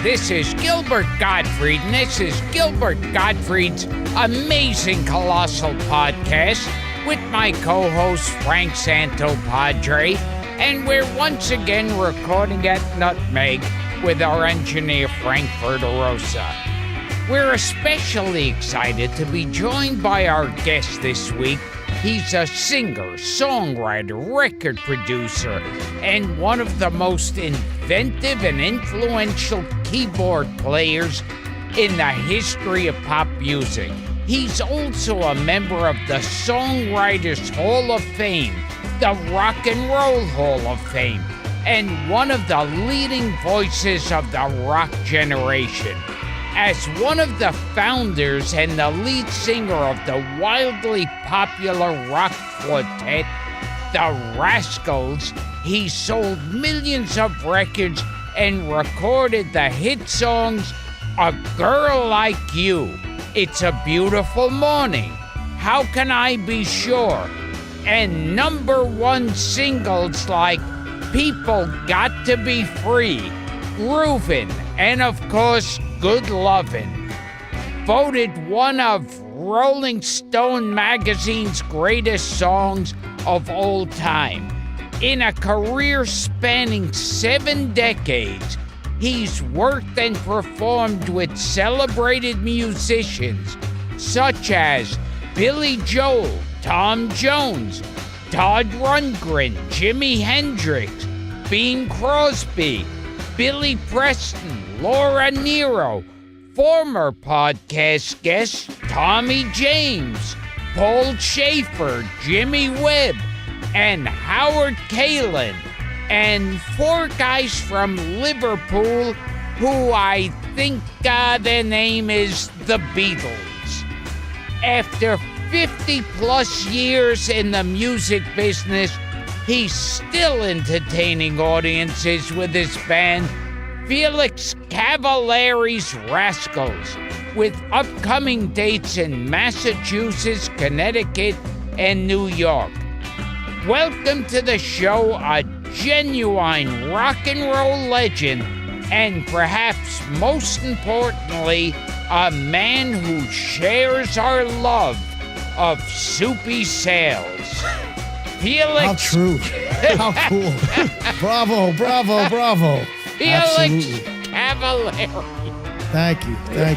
this is Gilbert Gottfried, and this is Gilbert Gottfried's amazing Colossal podcast with my co-host Frank Santopadre, and we're once again recording at Nutmeg with our engineer Frank Verderosa. We're especially excited to be joined by our guest this week. He's a singer, songwriter, record producer, and one of the most inventive and influential keyboard players in the history of pop music. He's also a member of the Songwriters Hall of Fame, the Rock and Roll Hall of Fame, and one of the leading voices of the rock generation. As one of the founders and the lead singer of the wildly popular rock quartet, the Rascals, he sold millions of records and recorded the hit songs A Girl Like You, It's a Beautiful Morning, How Can I Be Sure, and #1 singles like People Got to Be Free, Groovin', and of course, Good Lovin'. Voted one of Rolling Stone magazine's greatest songs of all time. In a career spanning 7 decades, he's worked and performed with celebrated musicians such as Billy Joel, Tom Jones, Todd Rundgren, Jimi Hendrix, Bing Crosby, Billy Preston, Laura Nyro, former podcast guest Tommy James, Paul Schaefer, Jimmy Webb, and Howard Kalin, and 4 guys from Liverpool who I think their name is the Beatles. After 50-plus years in the music business, he's still entertaining audiences with his band, Felix Cavaliere's Rascals, with upcoming dates in Massachusetts, Connecticut, and New York. Welcome to the show, a genuine rock and roll legend, and perhaps most importantly, a man who shares our love of soupy sales. Felix. How true. How cool. Bravo, bravo, bravo. Felix Absolutely. Cavaliere. Thank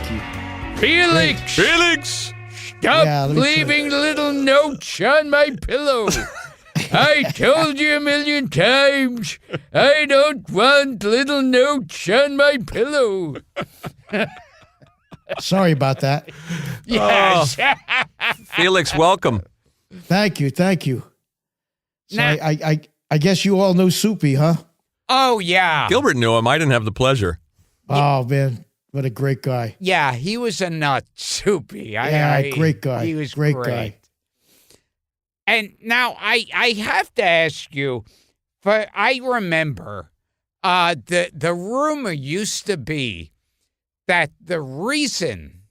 you. Felix. Felix! Stop leaving little notes on my pillow. I told you a million times, I don't want little notes on my pillow. Sorry about that. Yes. Felix, welcome. Thank you. So Now- I guess you all know Soupy, huh? Oh, yeah. Gilbert knew him. I didn't have the pleasure. Oh, man. What a great guy. Yeah, he was a nut, Soupy. Great guy. He was great great. guy. And now I have to ask you, for I remember the rumor used to be that the reason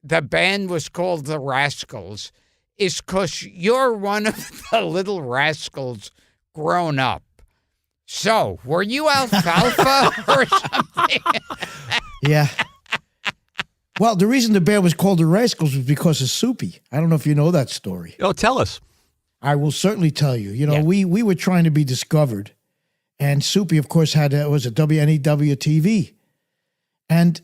the band was called the Rascals is because you're one of the little rascals grown up. So, were you alfalfa or something? Yeah. Well, the reason the band was called the Rascals was because of Soupy. I don't know if you know that story. Oh, tell us. I will certainly tell you. You know, Yeah. we were trying to be discovered, and Soupy, of course, was a WNEW TV, and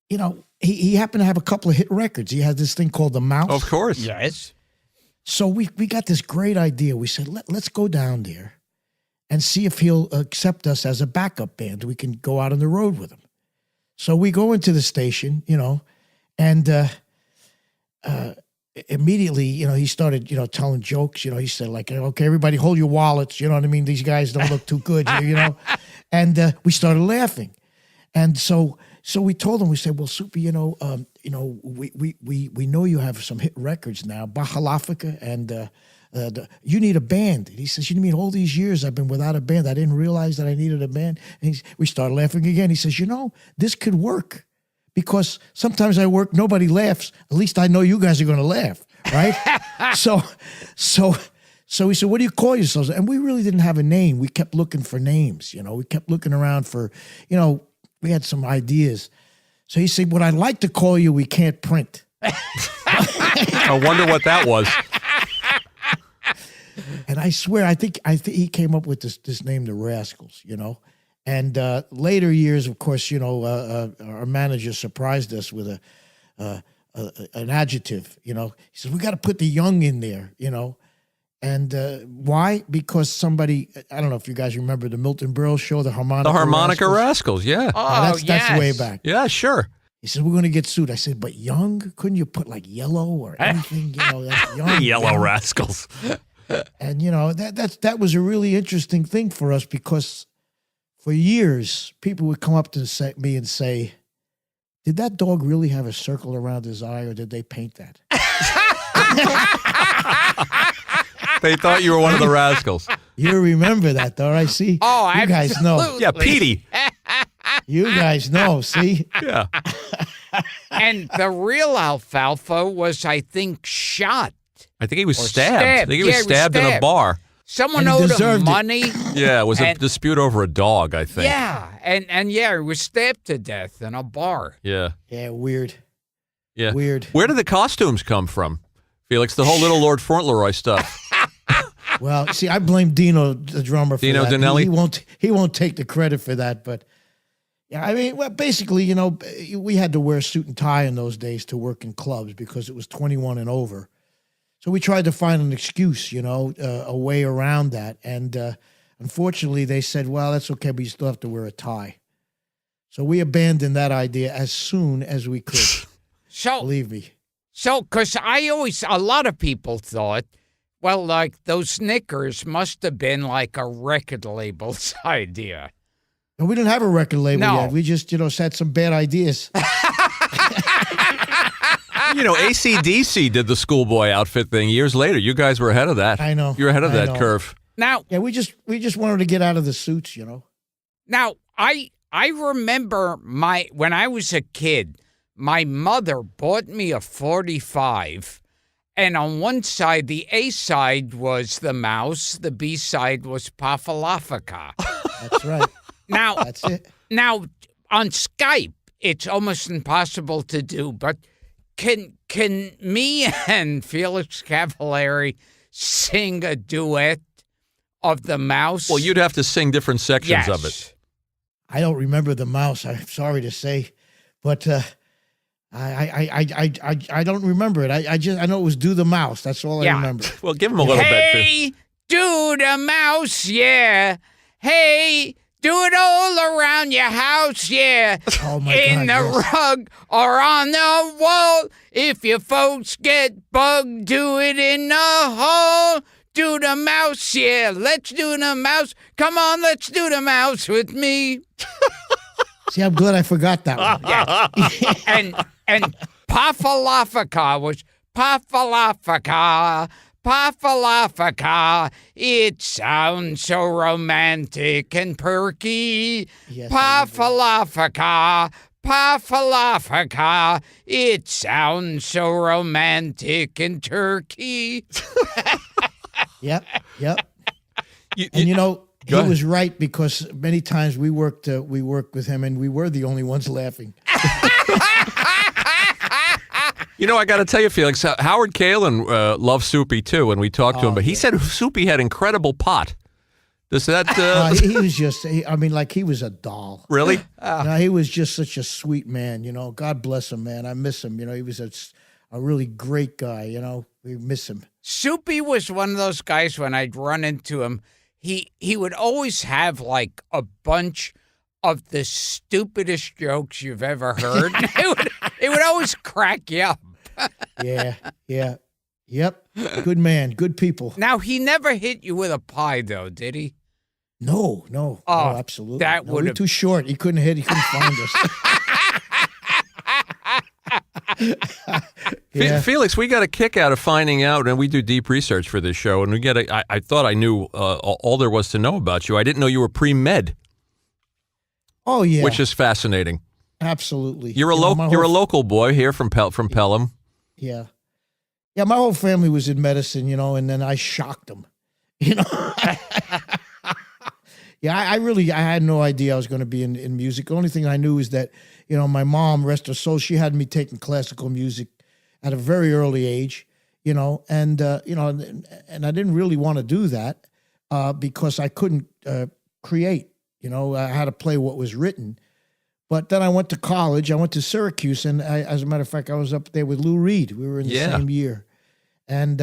you know he happened to have a couple of hit records. He had this thing called The Mouse. Of course. Yes. So we got this great idea. We said let's go down there and see if he'll accept us as a backup band. We can go out on the road with him. So we go into the station, you know, and immediately, you know, he started, you know, telling jokes. You know, he said like, okay, everybody hold your wallets. You know what I mean? These guys don't look too good, you know. And we started laughing. And so we told him, we said, well, Soupy, we know you have some hit records now, Bahalafika, and you need a band. And he says, you mean all these years I've been without a band? I didn't realize that I needed a band. And we started laughing again. He says, this could work because sometimes I work, nobody laughs. At least I know you guys are going to laugh, right? So he said, what do you call yourselves? And we really didn't have a name. We kept looking for names, you know. We kept looking around for, you know, we had some ideas. So he said, what I'd like to call you, we can't print. I wonder what that was. And I swear, I think he came up with this name, the Rascals, And later years, of course, our manager surprised us with an adjective. He says, we got to put the young in there, And why? Because somebody, I don't know if you guys remember the Milton Berle show, the Harmonica Rascals, yeah. Oh, that's way back. Yeah, sure. He said, we're going to get sued. I said, but young? Couldn't you put like yellow or anything? That's young. Yellow Rascals. And, that was a really interesting thing for us because for years, people would come up to me and say, did that dog really have a circle around his eye or did they paint that? They thought you were one of the Rascals. You remember that, though, right? See? Oh, you guys know. Yeah, Petey. You guys know, see? Yeah. And the real Alfalfa was, I think, shot. I think he was Or stabbed. stabbed. I think he Yeah, was he was stabbed in a stabbed. bar. Someone And he owed him deserved it. money. Yeah, it was a And- dispute over a dog, I think. Yeah, and he was stabbed to death in a bar. Yeah. Yeah, weird. Yeah. Weird. Where did the costumes come from, Felix? The whole Little Lord Fauntleroy stuff. Well, see, I blame Dino, the drummer, for Dino that. Danelli? He won't take the credit for that, but yeah, I mean, well, basically, we had to wear a suit and tie in those days to work in clubs because it was 21 and over. So we tried to find an excuse, a way around that. And unfortunately, they said, well, that's okay, but you still have to wear a tie. So we abandoned that idea as soon as we could. So, Believe me. because a lot of people thought, well, like those knickers must have been like a record label's idea. And we didn't have a record label No. yet. We just, had some bad ideas. AC/DC did the schoolboy outfit thing years later. You guys were ahead of that. I know. You're ahead of I that know. curve. Now, Yeah, we just wanted to get out of the suits, Now, I remember when I was a kid, my mother bought me a 45, and on one side, the A side was the mouse, the B side was Pafalafaka. That's right. Now, That's it. now on Skype, it's almost impossible to do, but can me and Felix Cavaliere sing a duet of the mouse? Well, you'd have to sing different sections of it. I don't remember the mouse. I'm sorry to say, but I don't remember it. I know it was Do the Mouse. That's all I remember. Well, give him a little bit. Hey, do the mouse, yeah. Hey, do it all around your house, yeah. Oh my In God, the yes. rug or on the wall. If your folks get bugged, do it in the hall. Do the mouse, yeah. Let's do the mouse. Come on, let's do the mouse with me. See, I'm glad I forgot that one. Yeah. and Pafalafaka was Pafalafaka. Pafalafaka, it sounds so romantic and perky. Yes, I Pafalafaka, Pafalafaka, it sounds so romantic and turkey. Yep. You- And he Go ahead. was right because many times we worked with him and we were the only ones laughing. I got to tell you, Felix, Howard Kalin loves Soupy too, and we talked to him, but he said Soupy had incredible pot. Does that He was just, he was a doll. really? No, he was just such a sweet man, God bless him, man. I miss him. He was a really great guy, We miss him. Soupy was one of those guys when I'd run into him, he would always have like a bunch of the stupidest jokes you've ever heard. it would always crack you up. Yeah. Yep. Good man. Good people. Now, he never hit you with a pie, though, did he? No, Oh, absolutely. that No, would we were have- too short. He couldn't find us. Yeah. Felix, we got a kick out of finding out, and we do deep research for this show, and I thought I knew all there was to know about you. I didn't know you were pre-med, Oh yeah, which is fascinating. absolutely. You're a you're a local boy here from Pelham. Yeah. My whole family was in medicine, and then I shocked them. Yeah, I had no idea I was going to be in music. The only thing I knew is that, my mom, rest her soul, she had me taking classical music at a very early age, and I didn't really want to do that because I couldn't create. I had to play what was written. But then I went to college. I went to Syracuse, and as a matter of fact, I was up there with Lou Reed. We were in the same year. And,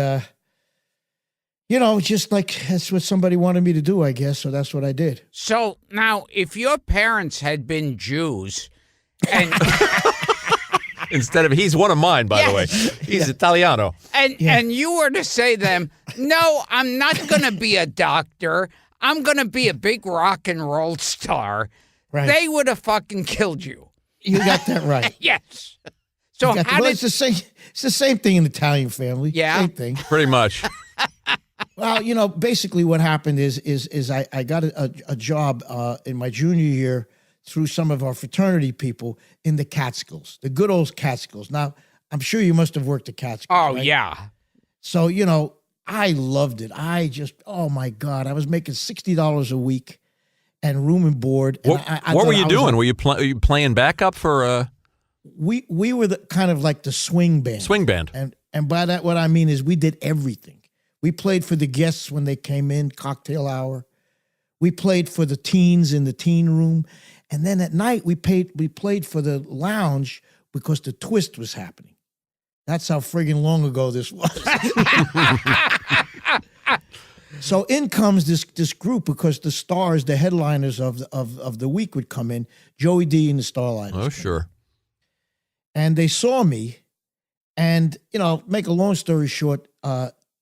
just like that's what somebody wanted me to do, I guess, so that's what I did. So now, if your parents had been Jews, and Instead of, he's one of mine, by the way. He's Italiano. And you were to say to them, no, I'm not going to be a doctor. I'm going to be a big rock and roll star. Right. They would have fucking killed you. You got that right. Yes. So it's the same thing in the Italian family. Yeah. Same thing. Pretty much. Well, basically what happened is I got a job in my junior year through some of our fraternity people in the Catskills, the good old Catskills. Now, I'm sure you must have worked at Catskills. Oh, right? yeah. So, I loved it. Oh my God, I was making $60 a week and room and board. And What were you doing? Were you playing backup for? We were kind of like the swing band. Swing band. And by that, what I mean is we did everything. We played for the guests when they came in, cocktail hour. We played for the teens in the teen room. And then at night, we played for the lounge because the twist was happening. That's how friggin' long ago this was. So in comes this group because the stars, the headliners of the week would come in, Joey D and the Starlighters. Oh, sure. And they saw me, and make a long story short,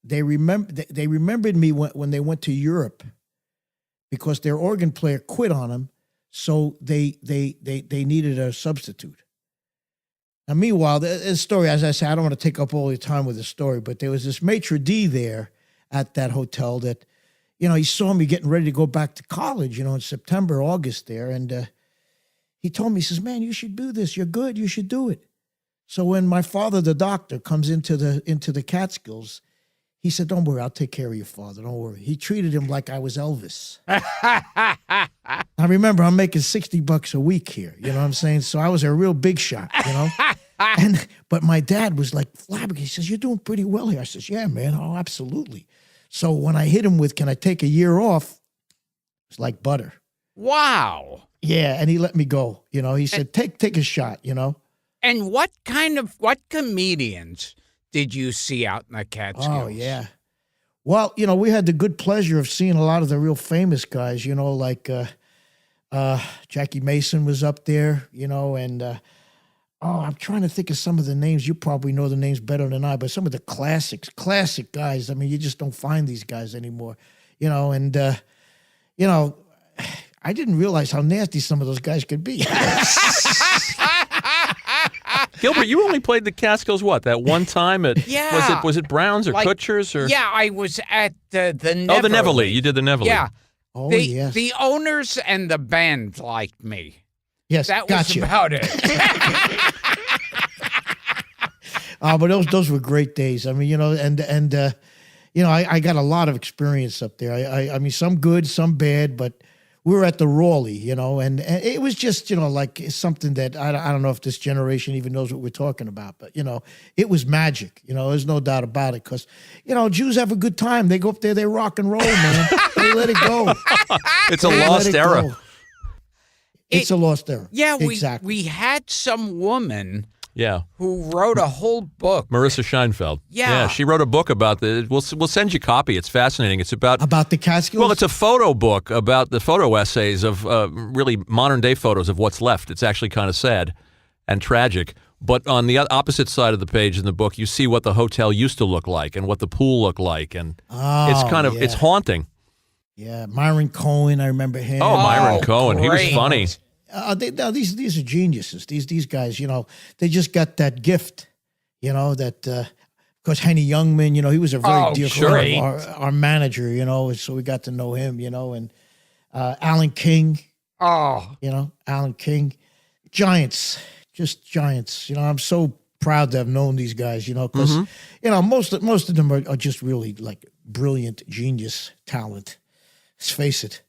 they remembered me when they went to Europe because their organ player quit on them, so they needed a substitute. Now, meanwhile, the story, as I say, I don't want to take up all your time with the story, but there was this maitre d' there at that hotel that, he saw me getting ready to go back to college, in September, August there, and he told me, he says, man, you should do this. You're good. You should do it. So when my father, the doctor, comes into the Catskills, he said, don't worry, I'll take care of your father. Don't worry. He treated him like I was Elvis. Now, remember, I'm making $60 a week here. You know what I'm saying? So I was a real big shot, But my dad was like flabbergasted. He says, you're doing pretty well here. I says, yeah, man. Oh, absolutely. So when I hit him with, can I take a year off? It's like butter. Wow. Yeah, and he let me go. He said, take a shot, And what comedians did you see out in the Catskills? Oh, yeah. Well, we had the good pleasure of seeing a lot of the real famous guys, like Jackie Mason was up there, and I'm trying to think of some of the names. You probably know the names better than I, but some of the classic guys. I mean, you just don't find these guys anymore, and I didn't realize how nasty some of those guys could be. Gilbert, you only played the Catskills, that one time at, Yeah. was it Brown's or Kutcher's? Or? Yeah, I was at the Neverly. Oh, the Neverly. You did the Neverly. Yeah. Oh, yes. The owners and the band liked me. Yes, that gotcha. was about it. But those were great days. I mean, I got a lot of experience up there. I mean, some good, some bad, but we were at the Raleigh, and it was just, like something that I don't know if this generation even knows what we're talking about, but, it was magic. There's no doubt about it because, Jews have a good time. They go up there, they rock and roll, man. They let it go. It's a lost era. It's a lost era. Yeah, exactly. We had some woman Yeah. who wrote a whole book. Marissa Scheinfeld. Yeah. She wrote a book about we'll send you a copy. It's fascinating. It's about the Catskills? Well, it's a photo book about the photo essays of really modern day photos of what's left. It's actually kind of sad and tragic. But on the opposite side of the page in the book, you see what the hotel used to look like and what the pool looked like. And it's haunting. Yeah, Myron Cohen, I remember him. Oh, Myron Cohen. Great. He was funny. These are geniuses. These guys, they just got that gift, that, of course, Henny Youngman, he was a very dear friend of our manager, so we got to know him, and Alan King. Oh. Alan King. Giants, just giants. I'm so proud to have known these guys, because, most of them are just really like brilliant genius talent. Let's face it.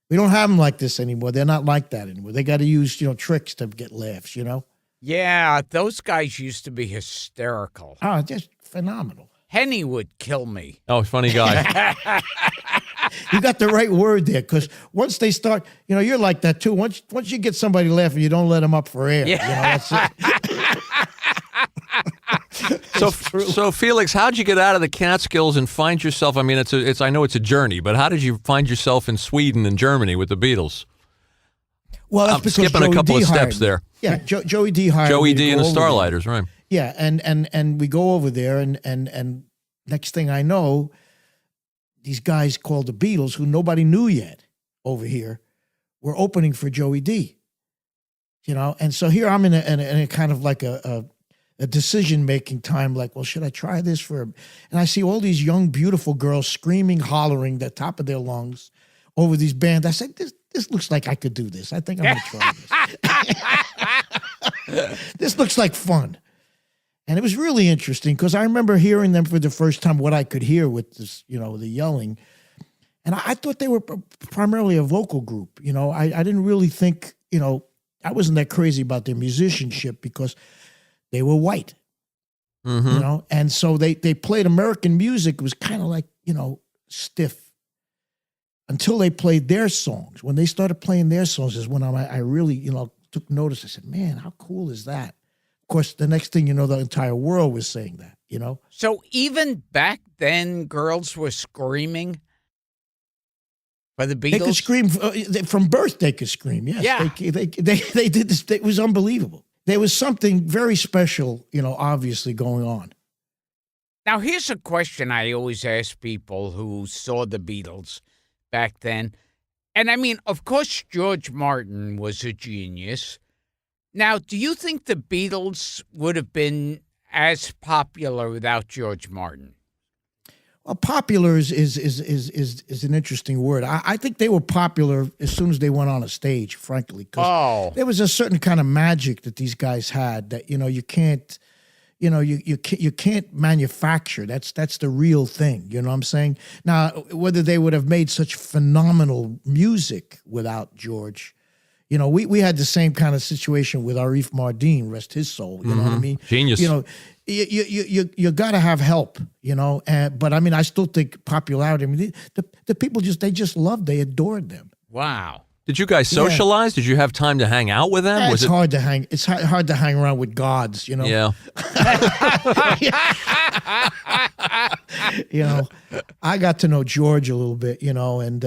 We don't have them like this anymore. They're not like that anymore. They got to use, tricks to get laughs, Yeah, those guys used to be hysterical. Oh, just phenomenal. Henny would kill me. Oh, funny guy. You got the right word there, because once they start, you're like that too. Once you get somebody laughing, you don't let them up for air. Yeah. That's it. So Felix, how'd you get out of the Catskills and find yourself? I mean, I know it's a journey, but how did you find yourself in Sweden and Germany with the Beatles? Well, that's because skipping Joey a couple D of hired steps me. there. Yeah, Joey D hired Joey me to D and go the over there. Starlighters, right? Yeah, and we go over there, and next thing I know, these guys called the Beatles, who nobody knew yet over here, were opening for Joey D. And so here I'm in a kind of like a decision-making time, like, well, should I try this for him? And I see all these young, beautiful girls screaming, hollering the top of their lungs over these bands. I said, this looks like I could do this. I think I'm going to try this. This looks like fun. And it was really interesting because I remember hearing them for the first time, what I could hear with this, the yelling. And I thought they were primarily a vocal group. I didn't really think, I wasn't that crazy about their musicianship because they were white, and so they played American music. It was kind of like, stiff until they played their songs. When they started playing their songs is when I really, took notice. I said, man, how cool is that? Of course, the next thing you know, the entire world was saying that, So even back then, girls were screaming for the Beatles? They could scream from birth. They could scream. Yes. Yeah. They did this. It was unbelievable. There was something very special, obviously going on. Now, here's a question I always ask people who saw the Beatles back then. And I mean, of course, George Martin was a genius. Now, do you think the Beatles would have been as popular without George Martin? Well, popular is an interesting word. I think they were popular as soon as they went on a stage, frankly. 'Cause there was a certain kind of magic that these guys had that you can't, you can't manufacture. That's the real thing. You know what I'm saying? Now, whether they would have made such phenomenal music without George. We had the same kind of situation with Arif Mardin, rest his soul. You know what I mean? Genius. You got to have help. But I mean, I still think popularity. I mean, the people they just loved, they adored them. Wow. Did you guys socialize? Did you have time to hang out with them? It's hard to hang. It's hard to hang around with gods. Yeah. I got to know George a little bit. And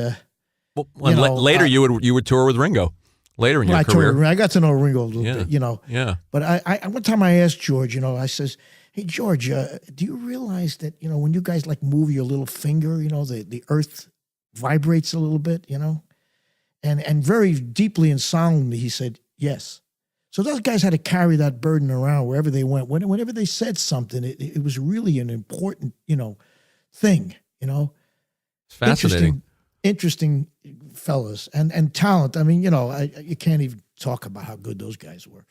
later you would tour with Ringo. Later in your career. I got to know Ringo a little bit, Yeah. But I one time I asked George, I says, hey, George, do you realize that, when you guys like move your little finger, the earth vibrates a little bit, And very deeply and solemnly, he said, yes. So those guys had to carry that burden around wherever they went. Whenever they said something, it was really an important, thing, It's fascinating. Interesting fellas and talent. I mean, you can't even talk about how good those guys were.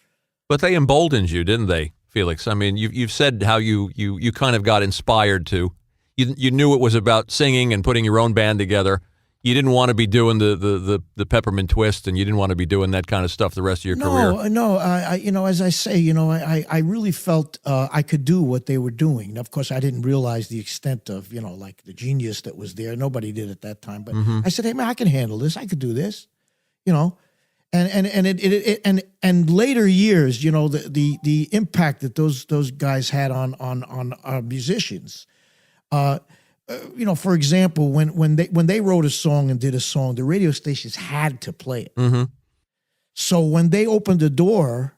But they emboldened you, didn't they, Felix? I mean, you've said how you kind of got inspired to. You knew it was about singing and putting your own band together. You didn't want to be doing the peppermint twist, and you didn't want to be doing that kind of stuff the rest of your career. No. As I say, I really felt I could do what they were doing. Of course, I didn't realize the extent of, like the genius that was there. Nobody did at that time. But I said, hey man, I can handle this. I could do this, And later years, the impact that those guys had on musicians. For example, when they wrote a song and did a song, the radio stations had to play it. Mm-hmm. So when they opened the door,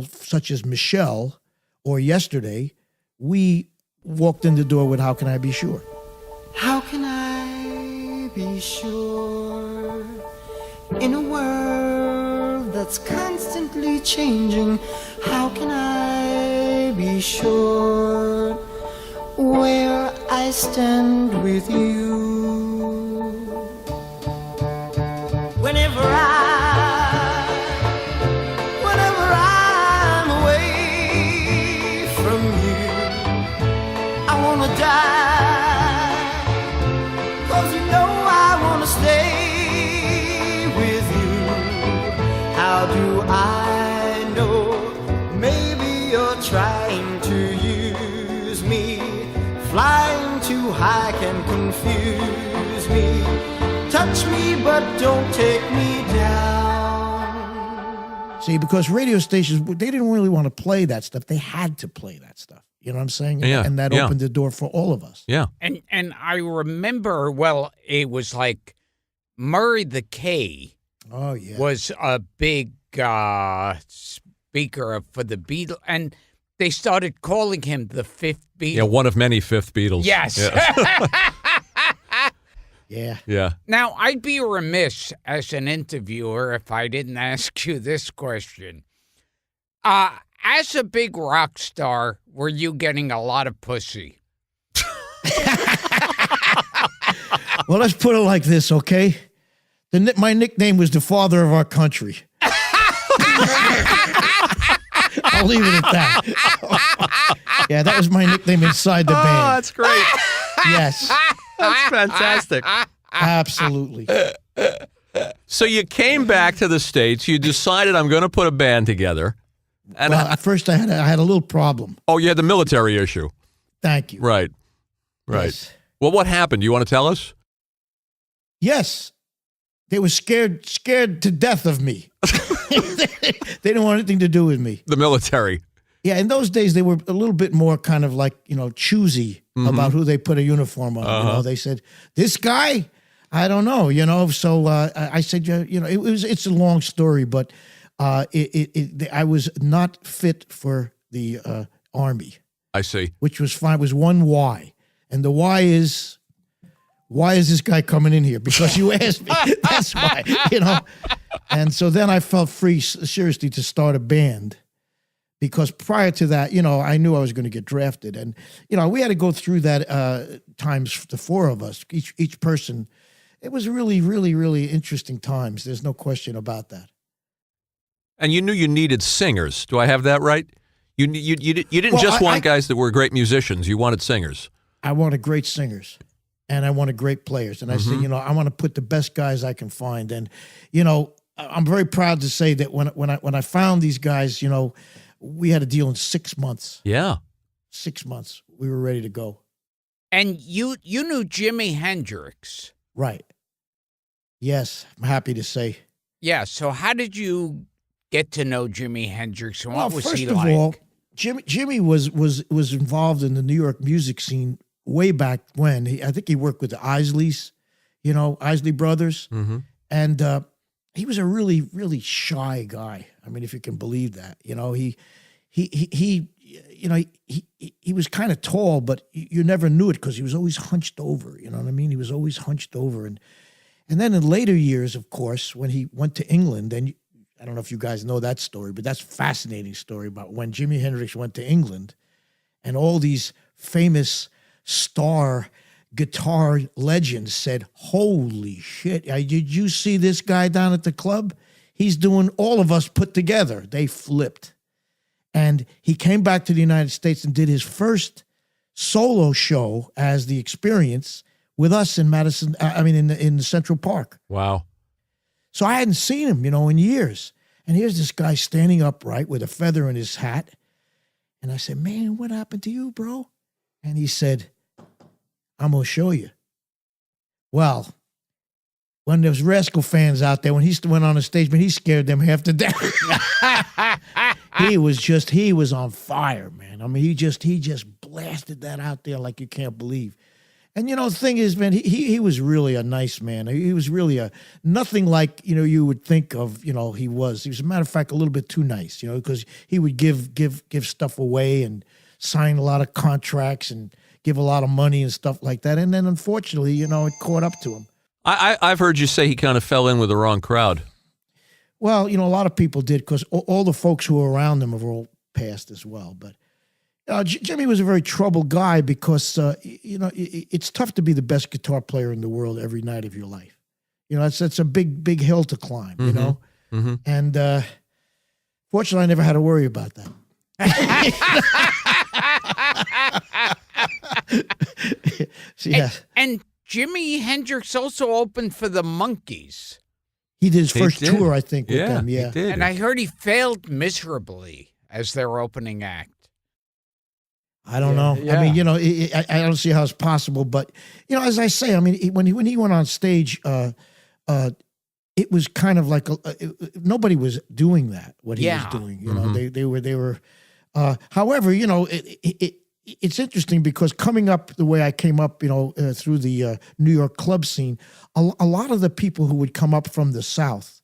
such as Michelle or Yesterday, we walked in the door with How Can I Be Sure? How can I be sure in a world that's constantly changing? How can I be sure where I stand with you? Whenever I'm away from you, I wanna die, 'cause I wanna stay don't take me down. See, because radio stations, they didn't really want to play that stuff. They had to play that stuff. You know what I'm saying? Yeah, And that yeah. opened the door for all of us. Yeah. And I remember, well, it was like Murray the K Oh, yeah. was a big speaker for the Beatles, and they started calling him the fifth Beatle. Yeah, one of many fifth Beatles. Yes. Yeah. Yeah. Yeah. Now, I'd be remiss as an interviewer if I didn't ask you this question. As a big rock star, were you getting a lot of pussy? Well, let's put it like this, okay? My nickname was the father of our country. I'll leave it at that. Yeah, that was my nickname inside the band. Oh, that's great. Yes, That's fantastic. absolutely. So you came back to the States. You decided, I'm going to put a band together. And Well, at first I had a little problem. oh, you had the military issue. Thank you. Right. Right. Yes. Well, what happened? You want to tell us? Yes. They were scared to death of me. They didn't want anything to do with me. The military. Yeah, in those days they were a little bit more kind of like, choosy about who they put a uniform on. They said, "This guy, I don't know," So I said, it's a long story, but I was not fit for the Army, I see. which was fine. Was one why, and the why is this guy coming in here? Because you asked me. That's why, And so then I felt free, seriously, to start a band. Because prior to that, I knew I was going to get drafted. And, we had to go through that times, the four of us, each person. It was really, really, really interesting times. There's no question about that. And you knew you needed singers. Do I have that right? You didn't Well, just I want guys that were great musicians. You wanted singers. I wanted great singers and I wanted great players. And I said, I want to put the best guys I can find. And, I'm very proud to say that when I found these guys, we had a deal in 6 months. Yeah. 6 months. We were ready to go. And you knew Jimi Hendrix. Right. Yes, I'm happy to say. Yeah, so how did you get to know Jimi Hendrix, and Well, what was first he of like? all, Jimmy was involved in the New York music scene way back when. I think he worked with the Isleys, Isley Brothers, and he was a really, really shy guy. I mean, if you can believe that, he was kind of tall, but you never knew it because he was always hunched over. You know what I mean? He was always hunched over, and then in later years, of course, when he went to England, then I don't know if you guys know that story, but that's a fascinating story about when Jimi Hendrix went to England, and all these famous star guitar legends said, "Holy shit, did you see this guy down at the club? He's doing all of us put together." They flipped. And he came back to the United States and did his first solo show as The Experience with us in Madison, in Central Park. Wow. So I hadn't seen him, in years. And here's this guy standing upright with a feather in his hat. And I said, "Man, what happened to you, bro?" And he said, "I'm going to show you." Well, when there's Rascal fans out there, when he went on the stage, man, he scared them half to death. He was on fire, man. I mean, he just blasted that out there like you can't believe. And, the thing is, man, he was really a nice man. He was really nothing like, you would think of, he was. He was, a matter of fact, a little bit too nice, because he would give stuff away and sign a lot of contracts and give a lot of money and stuff like that. And then, unfortunately, it caught up to him. I've heard you say he kind of fell in with the wrong crowd. Well, a lot of people did because all the folks who were around him have all passed as well. But Jimmy was a very troubled guy because, it's tough to be the best guitar player in the world every night of your life. That's a big, big hill to climb, Mm-hmm. And fortunately, I never had to worry about that. Yeah. And Jimi Hendrix also opened for the Monkees. He did his first did. tour, I think, with them. He Yeah. did. And I heard he failed miserably as their opening act. I don't know. Yeah. I mean, I don't see how it's possible. But, as I say, I mean, when he went on stage, it was kind of like nobody was doing that. What he was Yeah. doing, you know, they were. However, you know, it's interesting because coming up the way I came up, you know, through the New York club scene, a lot of the people who would come up from the South,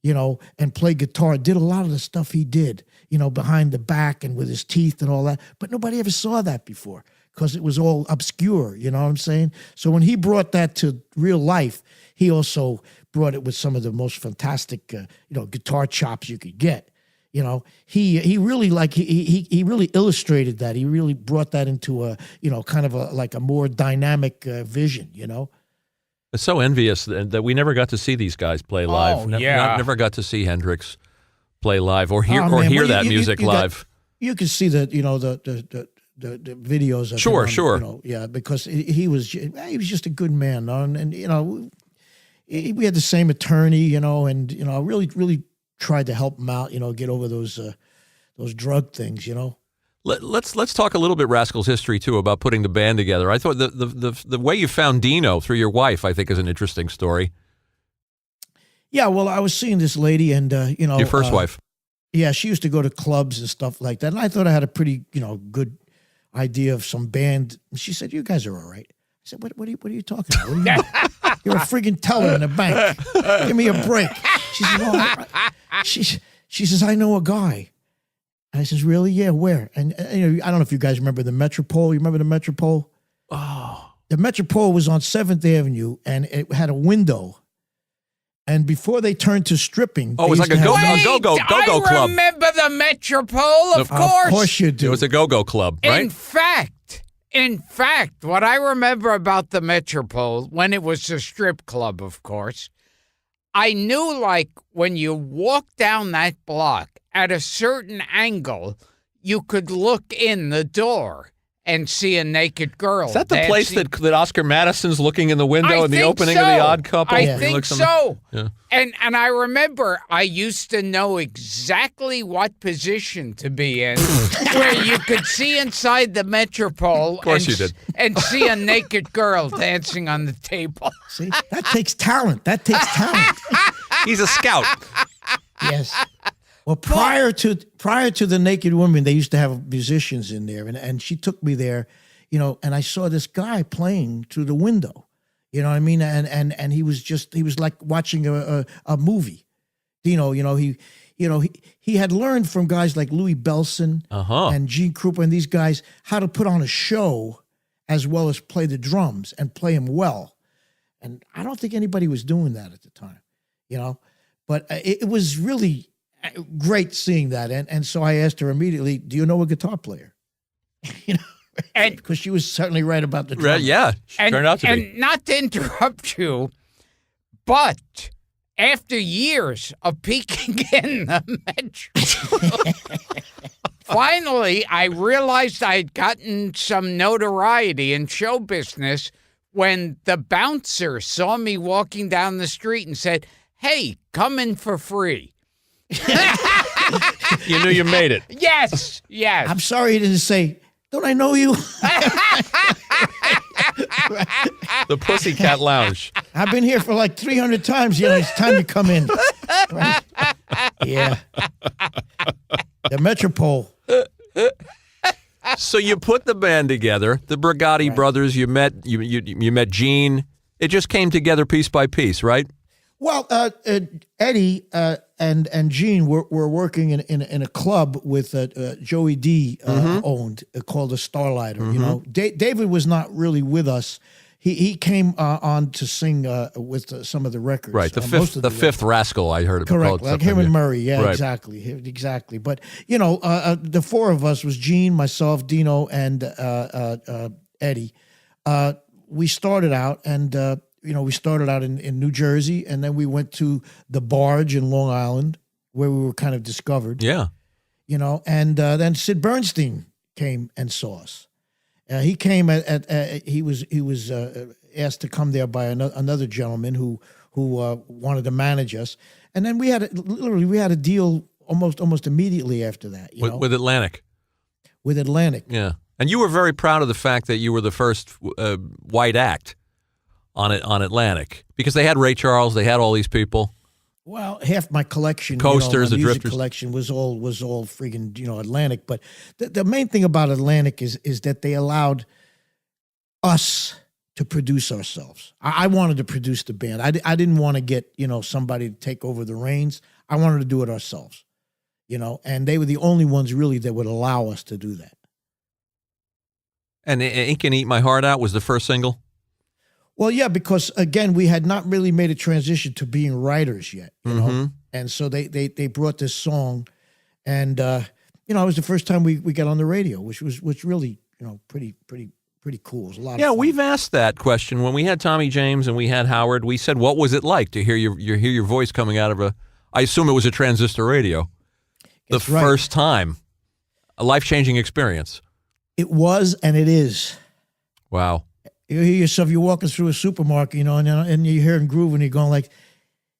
you know, and play guitar did a lot of the stuff he did, you know, behind the back and with his teeth and all that. But nobody ever saw that before because it was all obscure, you know what I'm saying? So when he brought that to real life, he also brought it with some of the most fantastic, you know, guitar chops you could get. You know, he really like he really illustrated that. He really brought that into a, you know, kind of a more dynamic vision, you know. It's so envious that we never got to see these guys play live. Oh, yeah. Never got to see Hendrix play live or hear Oh, man. hear Well, that music live. You can see the, you know, the videos of Sure, him on, sure. you know, yeah, because he was just a good man, and you know, we had the same attorney, you know, and you know, really tried to help him out, you know, get over those drug things, you know. Let's talk a little bit Rascals history too about putting the band together. I thought the way you found Dino through your wife, I think, is an interesting story. Yeah, well, I was seeing this lady, and you know, Your first wife. Yeah, she used to go to clubs and stuff like that, and I thought I had a pretty, you know, good idea of some band. And she said, "You guys are all right." I said, "What are you talking about? What do you mean? You're a friggin' teller in a bank. Give me a break." She said, "Well, she says, I know a guy." And I says, "Really? Yeah, where?" And you know, I don't know if you guys remember the Metropole. You remember the Metropole? Oh, The Metropole was on 7th Avenue, and it had a window. And before they turned to stripping, Oh, it was like a go-go club. I remember the Metropole, of course. Of course you do. it was a go-go club, right? In fact, what I remember about the Metropole, when it was a strip club, of course, I knew, like, when you walk down that block at a certain angle, you could look in the door and see a naked girl. Is that the place that Oscar Madison's looking in the window in the opening of The Odd Couple? I He think looks on so. Yeah. And I remember I used to know exactly what position to be in, where you could see inside the Metropole. Of course you did. And see a naked girl dancing on the table. See, that takes talent. That takes talent. He's a scout. Yes. Well, prior to the Naked Woman, they used to have musicians in there, and she took me there, you know, and I saw this guy playing through the window, you know what I mean, and he was like watching a movie, you know, he had learned from guys like Louis Bellson and Gene Krupa and these guys how to put on a show as well as play the drums and play them well, and I don't think anybody was doing that at the time, you know, but it was really great seeing that, and so I asked her immediately, "Do you know a guitar player?" You know, And because she was certainly right about the drummer. Yeah, she turned out to be. And not to interrupt you, but after years of peeking in the Metro, finally I realized I'd gotten some notoriety in show business when the bouncer saw me walking down the street and said, "Hey, come in for free." You knew you made it. Yes. I'm sorry he didn't say, "Don't I know you?" The Pussycat Lounge. I've been here for like 300 times. You know, it's time to come in. Right? Yeah. The Metropole. So you put the band together, the Brigatti brothers. You met Gene. It just came together piece by piece, right? Well, Eddie and Gene were working in a club with Joey D owned called the Starlighter. You know, David was not really with us. He came on to sing with some of the records. Right, the fifth Rascal. I heard it. Correct, like him and Murray. Yeah, Right. exactly. But you know, the four of us was Gene, myself, Dino, and Eddie. We started out and. We started out in New Jersey, and then we went to the Barge in Long Island, where we were kind of discovered. Yeah. You know, and then Sid Bernstein came and saw us. He came he was asked to come there by another gentleman who wanted to manage us, and then we had a deal almost immediately after that. You know? With Atlantic. With Atlantic. Yeah, and you were very proud of the fact that you were the first white act on Atlantic, because they had Ray Charles, they had all these people. Well, half my collection, Coasters, my the music drifters. collection was all freaking Atlantic. But the main thing about Atlantic is that they allowed us to produce ourselves. I wanted to produce the band. I didn't want to get somebody to take over the reins. I wanted to do it ourselves. And they were the only ones really that would allow us to do that. And Ink and Eat My Heart Out was the first single? Well, yeah, because again, we had not really made a transition to being writers yet, know, and so they brought this song, and it was the first time we got on the radio, which really pretty cool. It was a lot. Yeah, of fun. we've asked that question when we had Tommy James and we had Howard. We said, "What was it like to hear your voice coming out of a?" I assume it was a transistor radio. That's the right. first time, a life-changing experience. It was, and it is. Wow. You hear yourself, you're walking through a supermarket, and you're hearing groove, and you're going like,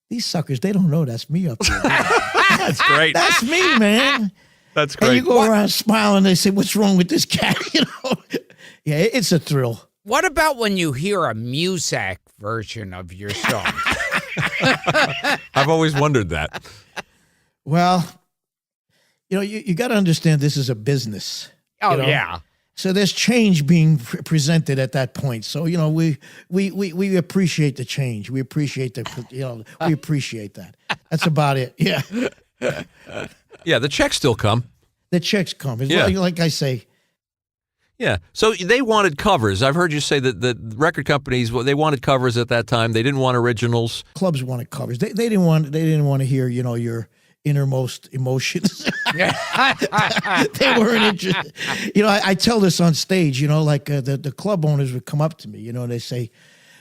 these suckers, they don't know that's me up there. That's great. That's me, man. That's And great. you go around smiling, they say, what's wrong with this cat? Yeah, it's a thrill. What about when you hear a Muzak version of your song? I've always wondered that. Well, you got to understand this is a business. Oh, yeah. So there's change being presented at that point. So we appreciate the change. We appreciate we appreciate that. That's about it. Yeah, Yeah, the checks still come. the checks come. It's Yeah. like I say. Yeah. So they wanted covers. I've heard you say that the record companies, they wanted covers at that time. They didn't want originals. Clubs wanted covers. They didn't want to hear your innermost emotions. They weren't interested. I tell this on stage. The club owners would come up to me. And they say,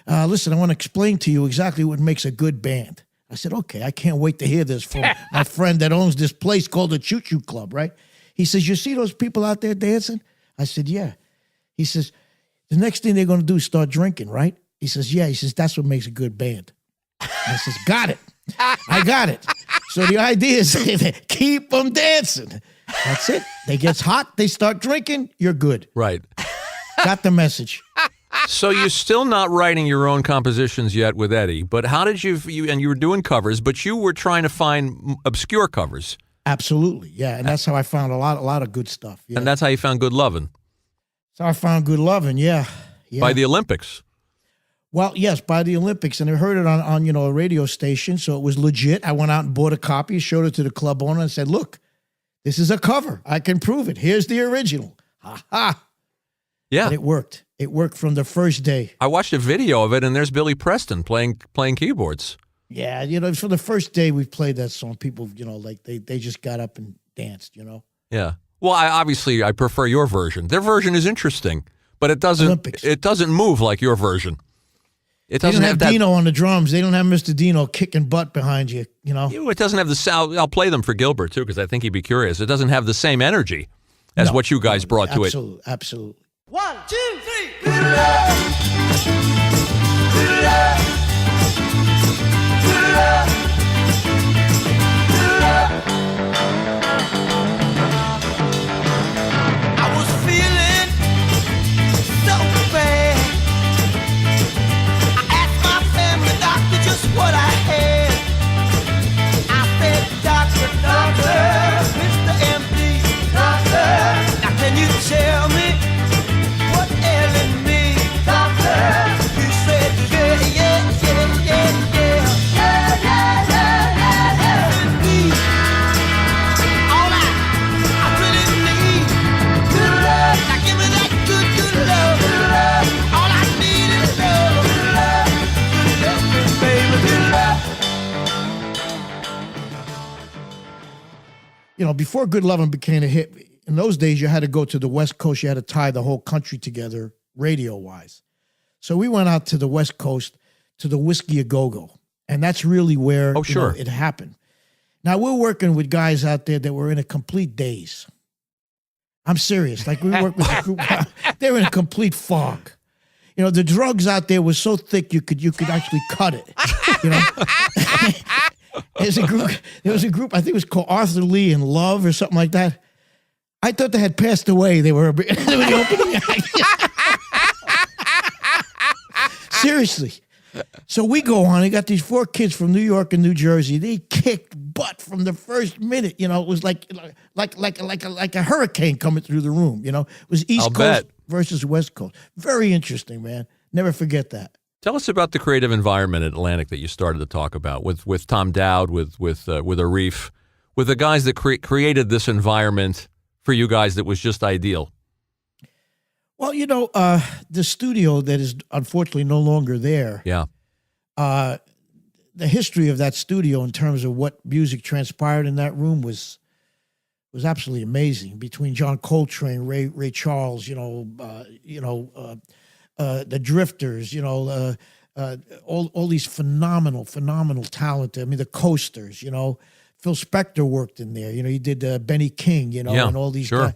"Listen, I want to explain to you exactly what makes a good band." I said, "Okay, I can't wait to hear this from my friend that owns this place called the Choo Choo Club." Right? He says, "You see those people out there dancing?" I said, "Yeah." He says, "The next thing they're going to do is start drinking, right?" He says, "Yeah." He says, "That's what makes a good band." I says, "Got it. I got it." So the idea is keep them dancing. That's it. They get hot, they start drinking, you're good. Right. Got the message. So you're still not writing your own compositions yet with Eddie, but how did you and you were doing covers, but you were trying to find obscure covers. Absolutely, yeah. And that's how I found a lot of good stuff. Yeah. And that's how you found Good Lovin'. So I found Good Lovin', yeah. By the Olympics. Well, yes, by the Olympics, and I heard it on a radio station, so it was legit. I went out and bought a copy, showed it to the club owner, and said, "Look, this is a cover. I can prove it. Here's the original." Ha ha! Yeah. And it worked. It worked from the first day. I watched a video of it, and there's Billy Preston playing keyboards. Yeah, for the first day we played that song, people, they just got up and danced. Yeah. Well, I prefer your version. Their version is interesting, but it doesn't Olympics. it doesn't move like your version. It They doesn't don't have that. Dino on the drums. They don't have Mr. Dino kicking butt behind you. It doesn't have the sound. I'll play them for Gilbert too because I think he'd be curious. It doesn't have the same energy as what you guys brought to it. Absolutely. 1, 2, 3. Good love. Good love. Good love. Good love. I was feeling so bad. I asked my family doctor just what I had. I said, "Doctor, doctor, Mr. MD, doctor, now can you tell me what ailing me, doctor?" He said, "Yeah, yeah, yeah, yeah, yeah, yeah, yeah, yeah, yeah." Indeed, all I really need, good love. Now give me that good, good love, good love. All I need is love, good love, baby, good love. Before Good Lovin' became a hit, in those days you had to go to the West Coast. You had to tie the whole country together radio-wise. So we went out to the West Coast to the Whiskey A Go-Go. And that's really where it happened. Now, we're working with guys out there that were in a complete daze. I'm serious. Like, we work with a group. They're in a complete fog. The drugs out there were so thick you could actually cut it. There was a group, I think it was called Arthur Lee and Love or something like that. I thought they had passed away. They were the opening act. Seriously. So we go on. He got these 4 kids from New York and New Jersey. They kicked butt from the first minute. You know, it was like a hurricane coming through the room. You know, it was East Coast versus West Coast. Very interesting, man. Never forget that. Tell us about the creative environment at Atlantic that you started to talk about with Tom Dowd, with Arif, with the guys that created this environment for you guys that was just ideal. Well, you know, the studio that is unfortunately no longer there. Yeah. The history of that studio in terms of what music transpired in that room was absolutely amazing. Between John Coltrane, Ray Charles, the Drifters, all these phenomenal talent. I mean, the Coasters, Phil Spector worked in there. He did Benny King, and all these guys.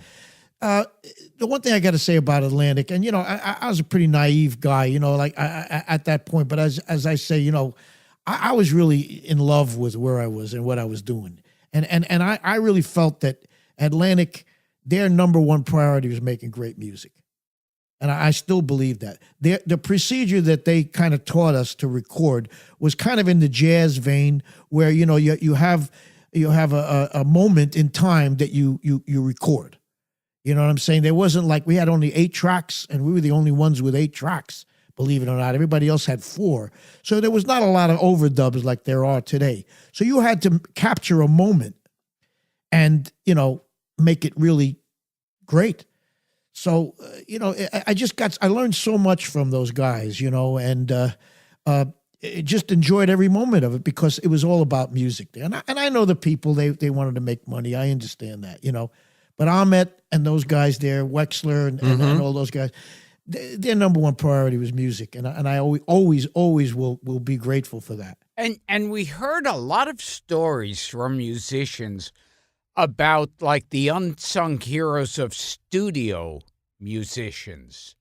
The one thing I got to say about Atlantic, and I was a pretty naive guy, at that point. But as I say, I was really in love with where I was and what I was doing, and I really felt that Atlantic, their number one priority was making great music, and I still believe that. The procedure that they kind of taught us to record was kind of in the jazz vein, where you have a moment in time that you record. You know what I'm saying? There wasn't like we had only 8 tracks, and we were the only ones with 8 tracks, believe it or not. Everybody else had 4. So there was not a lot of overdubs like there are today. So you had to capture a moment and, make it really great. So, I learned so much from those guys, and just enjoyed every moment of it because it was all about music there. And I know the people, they wanted to make money. I understand that, But Ahmet and those guys there, Wexler and all those guys, their number one priority was music, and I always will be grateful for that. And we heard a lot of stories from musicians about like the unsung heroes of studio musicians.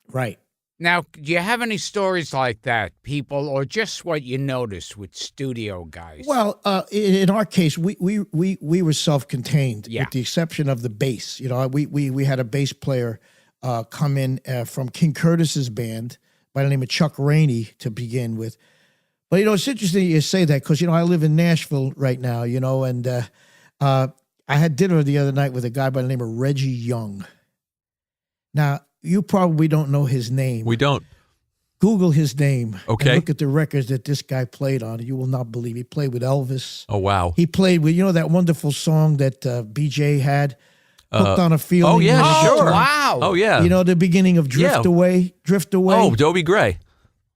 Right. Now, do you have any stories like that, people, or just what you noticed with studio guys? Well, in our case, we were self-contained, with the exception of the bass. We had a bass player come in from King Curtis's band by the name of Chuck Rainey to begin with. But it's interesting you say that because I live in Nashville right now, and I had dinner the other night with a guy by the name of Reggie Young. Now, you probably don't know his name. We don't. Google his name. Okay. And look at the records that this guy played on. You will not believe. He played with Elvis. Oh, wow. He played with, that wonderful song that BJ had, Hooked on a Feeling. Oh, yeah, sure. Wow. Oh, yeah. The beginning of Drift Away. Oh, Dobie Gray.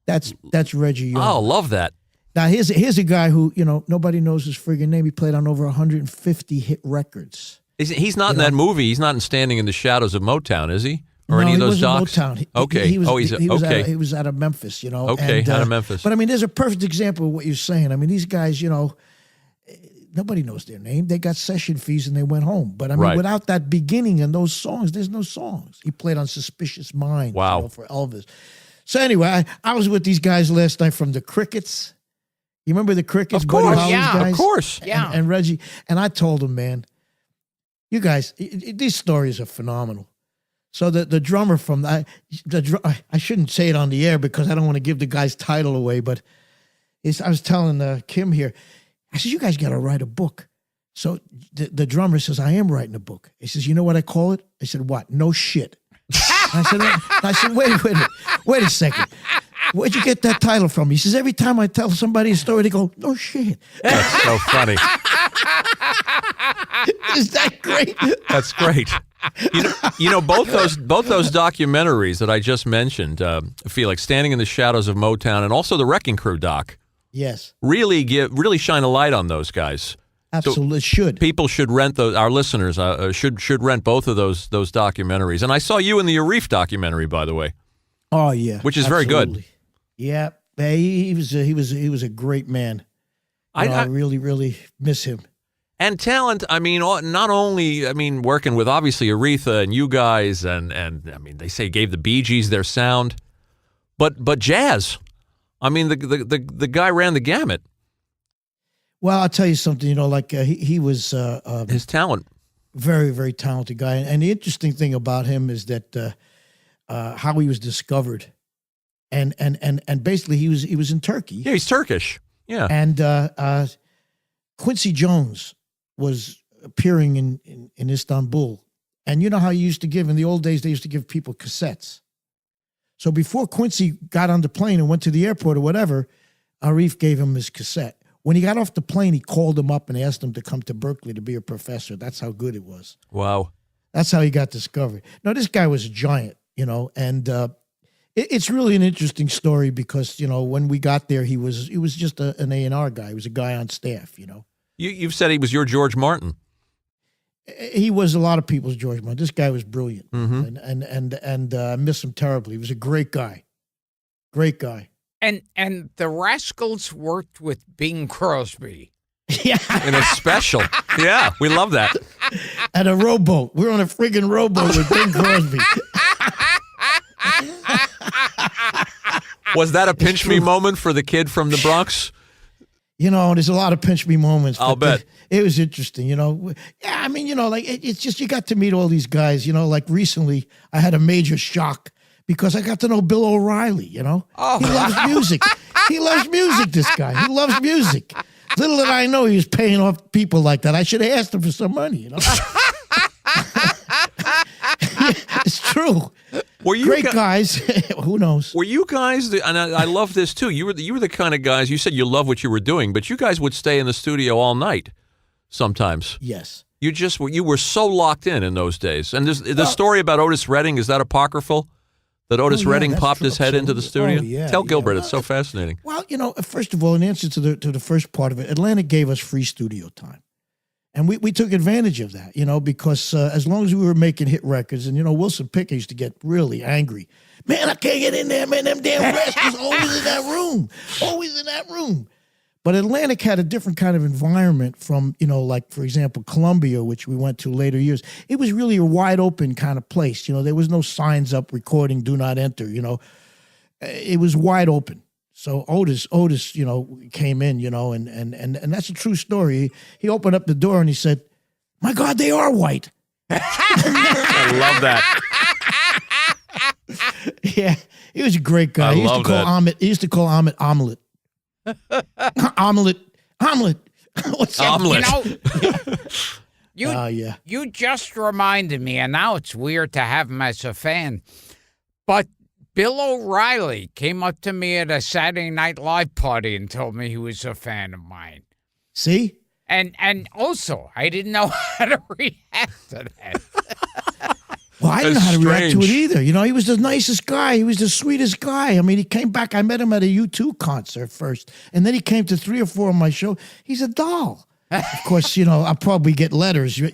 That's Reggie Young. Oh, love that. Now, here's a guy who, nobody knows his friggin' name. He played on over 150 hit records. He's not in that movie. He's not in Standing in the Shadows of Motown, is he? Or any of those docs? Motown. Okay. He okay. was out of Memphis, Okay, out of Memphis. But, there's a perfect example of what you're saying. These guys, nobody knows their name. They got session fees and they went home. But, without that beginning and those songs, there's no songs. He played on Suspicious Minds for Elvis. So, anyway, I was with these guys last night from the Crickets. You remember the Crickets? Of course, Buddy Holly's guys? Of course. Yeah. And Reggie. And I told him, man, you guys, these stories are phenomenal. So the drummer from I shouldn't say it on the air because I don't want to give the guy's title away, but I was telling Kim here, I said, you guys got to write a book. So the drummer says, I am writing a book. He says, you know what I call it? I said, what? No shit. I said, wait a second. Where'd you get that title from? He says, every time I tell somebody a story, they go, no shit. That's so funny. Is that great? That's great. Both those documentaries that I just mentioned, Felix, Standing in the Shadows of Motown, and also the Wrecking Crew doc. Yes. Really shine a light on those guys. Absolutely, should. People should rent those. Our listeners should rent both of those documentaries. And I saw you in the Arif documentary, by the way. Oh yeah, which is very good. Yeah, he was a great man. I really miss him. And talent, not only, working with obviously Aretha and you guys, and they say gave the Bee Gees their sound, but jazz. The guy ran the gamut. Well, I'll tell you something. He was his talent. Very, very talented guy, and the interesting thing about him is that how he was discovered. and basically he was in Turkey. Yeah, he's Turkish. Yeah. And Quincy Jones was appearing in Istanbul. And you know how you used to give, in the old days, they used to give people cassettes. So before Quincy got on the plane and went to the airport or whatever, Arif gave him his cassette. When he got off the plane, he called him up and asked him to come to Berkeley to be a professor. That's how good it was. Wow. That's how he got discovered. No, this guy was a giant, and it's really an interesting story because, when we got there, he was just an A&R guy. He was a guy on staff, You've said he was your George Martin. He was a lot of people's George Martin. This guy was brilliant, Mm-hmm. and I miss him terribly. He was a great guy. Great guy. And the Rascals worked with Bing Crosby. Yeah. In a special. Yeah, we love that. At a rowboat. We're on a friggin' rowboat with Bing Crosby. Was that a pinch me moment for the kid from the Bronx? There's a lot of pinch me moments. I'll bet. It was interesting, Yeah, I mean, it's just, you got to meet all these guys, like recently I had a major shock because I got to know Bill O'Reilly, Oh. He loves music. He loves music, this guy. He loves music. Little did I know he was paying off people like that. I should have asked him for some money, It's true. Were you Great guys. Who knows? Were you guys, and I love this too, you were the kind of guys, you said you love what you were doing, but you guys would stay in the studio all night sometimes. Yes. You were so locked in those days. And the story about Otis Redding, is that apocryphal? That Otis Redding that's popped true, his head into the studio? absolutely. Oh, yeah, Tell Gilbert, yeah. it's so fascinating. Well, first of all, in answer to the first part of it, Atlantic gave us free studio time. And we took advantage of that, because as long as we were making hit records, and, Wilson Pickett used to get really angry. Man, I can't get in there, man. Them damn rascals always in that room. Always in that room. But Atlantic had a different kind of environment from, like, for example, Columbia, which we went to later years. It was really a wide open kind of place. There was no signs up recording, do not enter, It was wide open. So Otis, came in, and that's a true story. He opened up the door and he said, "My God, they are white." I love that. Yeah, he was a great guy. I He used love to call that. Ahmet. He used to call Ahmet omelet. Omelet. What's up? Omelet. Yeah. You just reminded me, and now it's weird to have him as a fan, but Bill O'Reilly came up to me at a Saturday Night Live party and told me he was a fan of mine. See? And also, I didn't know how to react to that. Well, I didn't know how to react to it strange. either. He was the nicest guy. He was the sweetest guy. I mean, he came back. I met him at a U2 concert first, and then he came to 3 or 4 of my show. He's a doll. Of course, I'll probably get letters, like.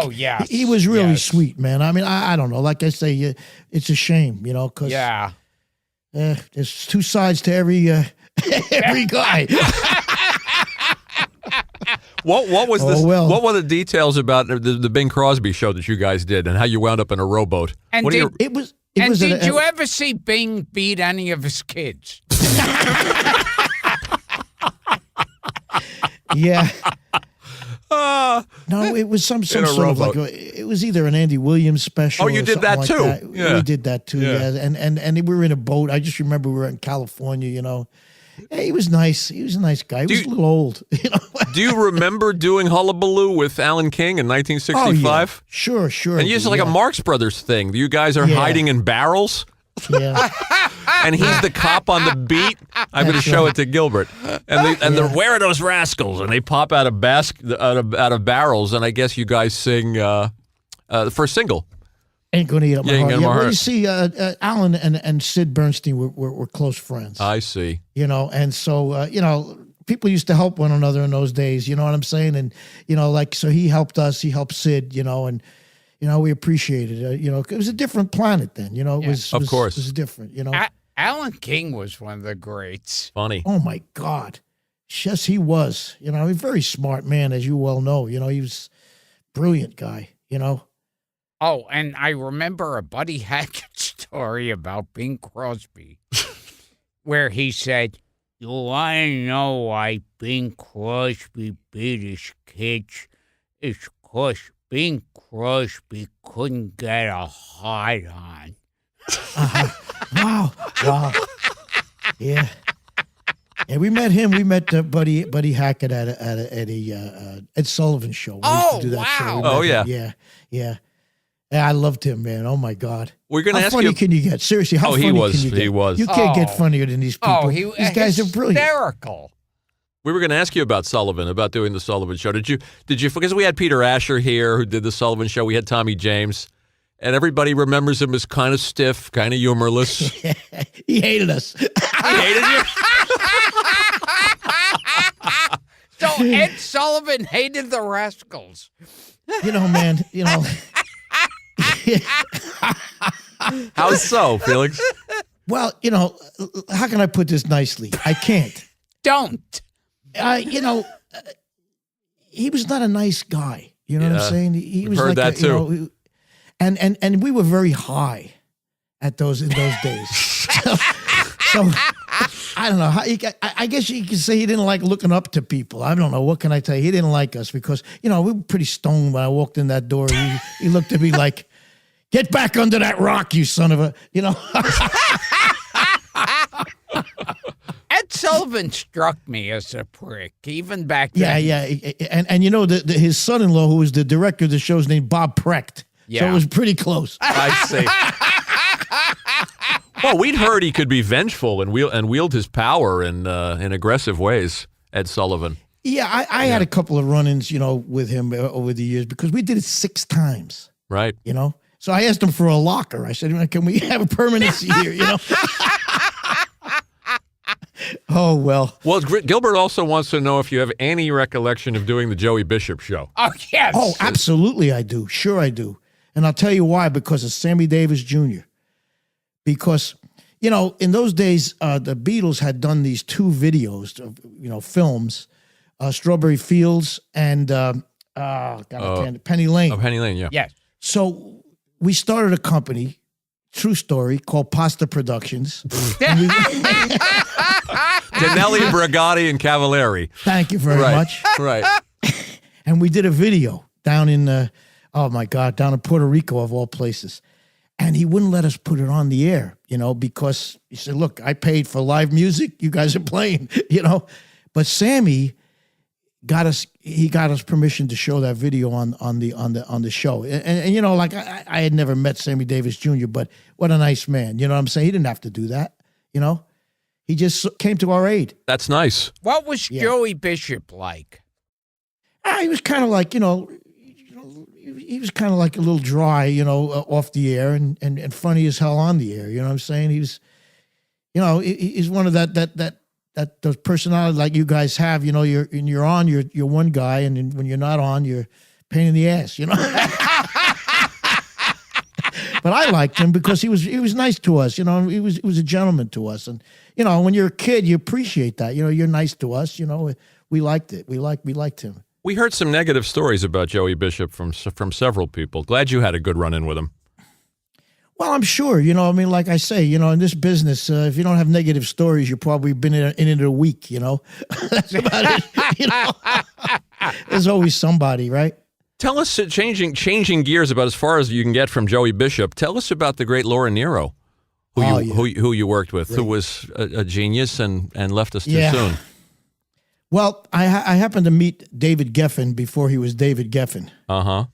Oh, yes, He was really yes. sweet, man. I mean, I don't know. Like I say, it's a shame, because Yeah. there's 2 sides to every every guy. What was this? Oh, well. What were the details about the Bing Crosby show that you guys did, and how you wound up in a rowboat? And What do did- It was. Did you ever see Bing beat any of his kids? Yeah. No, it was some In a sort of rowboat. like it was either an Andy Williams special. Oh, you or did something that like too? that. Yeah. We did that too. Yeah. Yeah, and we were in a boat. I just remember we were in California. Yeah, he was nice. He was a nice guy. He was a little old. Do you remember doing Hullabaloo with Alan King in Oh, 1965? yeah. Sure. And it's like a Marx Brothers thing. You guys are Yeah. hiding in barrels, Yeah. and he's the cop on the beat. I'm going to show it to Gilbert. And they're, where are those rascals? And they pop out of out of barrels, and I guess you guys sing the first single. Ain't gonna eat up my Yeah, ain't heart. gonna Yeah, my well, heart. you see, Alan and Sid Bernstein were close friends. I see. And so people used to help one another in those days. You know what I'm saying? And so he helped us. He helped Sid. And we appreciated it. It was a different planet then. It was Of course. it was different. Alan King was one of the greats. Funny. Oh my God, yes, he was. He's a very smart man, as you well know. He was a brilliant guy. Oh, and I remember a Buddy Hackett story about Bing Crosby, where he said, "You want to know why Bing Crosby beat his kids? It's 'cause Bing Crosby couldn't get a hard on." Wow. Yeah. And we met him. We met Buddy Hackett at a Ed Sullivan show. We used to do that show. We met him. Yeah. Yeah, I loved him, man. Oh my God. We're going to ask you. How funny can you get? Seriously, how funny can you get? He was. You can't get funnier than these people. These guys are brilliant. Hysterical. We were going to ask you about Sullivan, about doing the Sullivan Show. Did you? Because we had Peter Asher here who did the Sullivan Show. We had Tommy James. And everybody remembers him as kind of stiff, kind of humorless. He hated us. He hated you? So Ed Sullivan hated the Rascals. You know, man, How so, Felix? Well, how can I put this nicely? I can't. Don't. He was not a nice guy. You know what I'm saying? He was heard like that too. And we were very high in those days. So I don't know. I guess you could say he didn't like looking up to people. I don't know. What can I tell you? He didn't like us because, we were pretty stoned when I walked in that door. He looked at me like, get back under that rock, you son of a, Ed Sullivan struck me as a prick, even back then. Yeah. And his son-in-law, who was the director of the show, is named Bob Precht. Yeah. So it was pretty close. I see. Well, we'd heard he could be vengeful and wield his power in aggressive ways, Ed Sullivan. Yeah, I had a couple of run-ins, with him over the years because we did it 6 times. Right. So I asked him for a locker. I said, can we have a permanency here, Oh, well. Well, Gilbert also wants to know if you have any recollection of doing the Joey Bishop show. Oh, yes. Oh, absolutely I do. Sure I do. And I'll tell you why, because of Sammy Davis Jr. Because, in those days, the Beatles had done these 2 videos, films, Strawberry Fields and Penny Lane. Oh, Penny Lane, yeah. Yes. So we started a company, true story, called Pasta Productions. Danelli, Brigatti, and Cavaliere. Thank you very much. Right. And we did a video down in, down in Puerto Rico, of all places. And he wouldn't let us put it on the air, because he said, look, I paid for live music. You guys are playing, But Sammy got us permission to show that video on the show. And I had never met Sammy Davis Jr., but what a nice man. You know what I'm saying? He didn't have to do that, He just came to our aid. That's nice. What was Joey Bishop like? He was kind of like, he was kind of like a little dry, off the air and funny as hell on the air. You know what I'm saying? He was, he's one of that those personalities like you guys have. You're on, you're one guy, and then when you're not on, you're a pain in the ass. But I liked him because he was nice to us. He was a gentleman to us, and when you're a kid, you appreciate that. You're nice to us. We liked it. We liked him. We heard some negative stories about Joey Bishop from several people. Glad you had a good run-in with him. Well, I'm sure, like I say, in this business, if you don't have negative stories, you've probably been in it a week, That's about it, There's always somebody, right? Tell us, changing gears about as far as you can get from Joey Bishop, tell us about the great Laura Nero, who you worked with, who was a genius and left us too soon. Well, I happened to meet David Geffen before he was David Geffen. Uh-huh.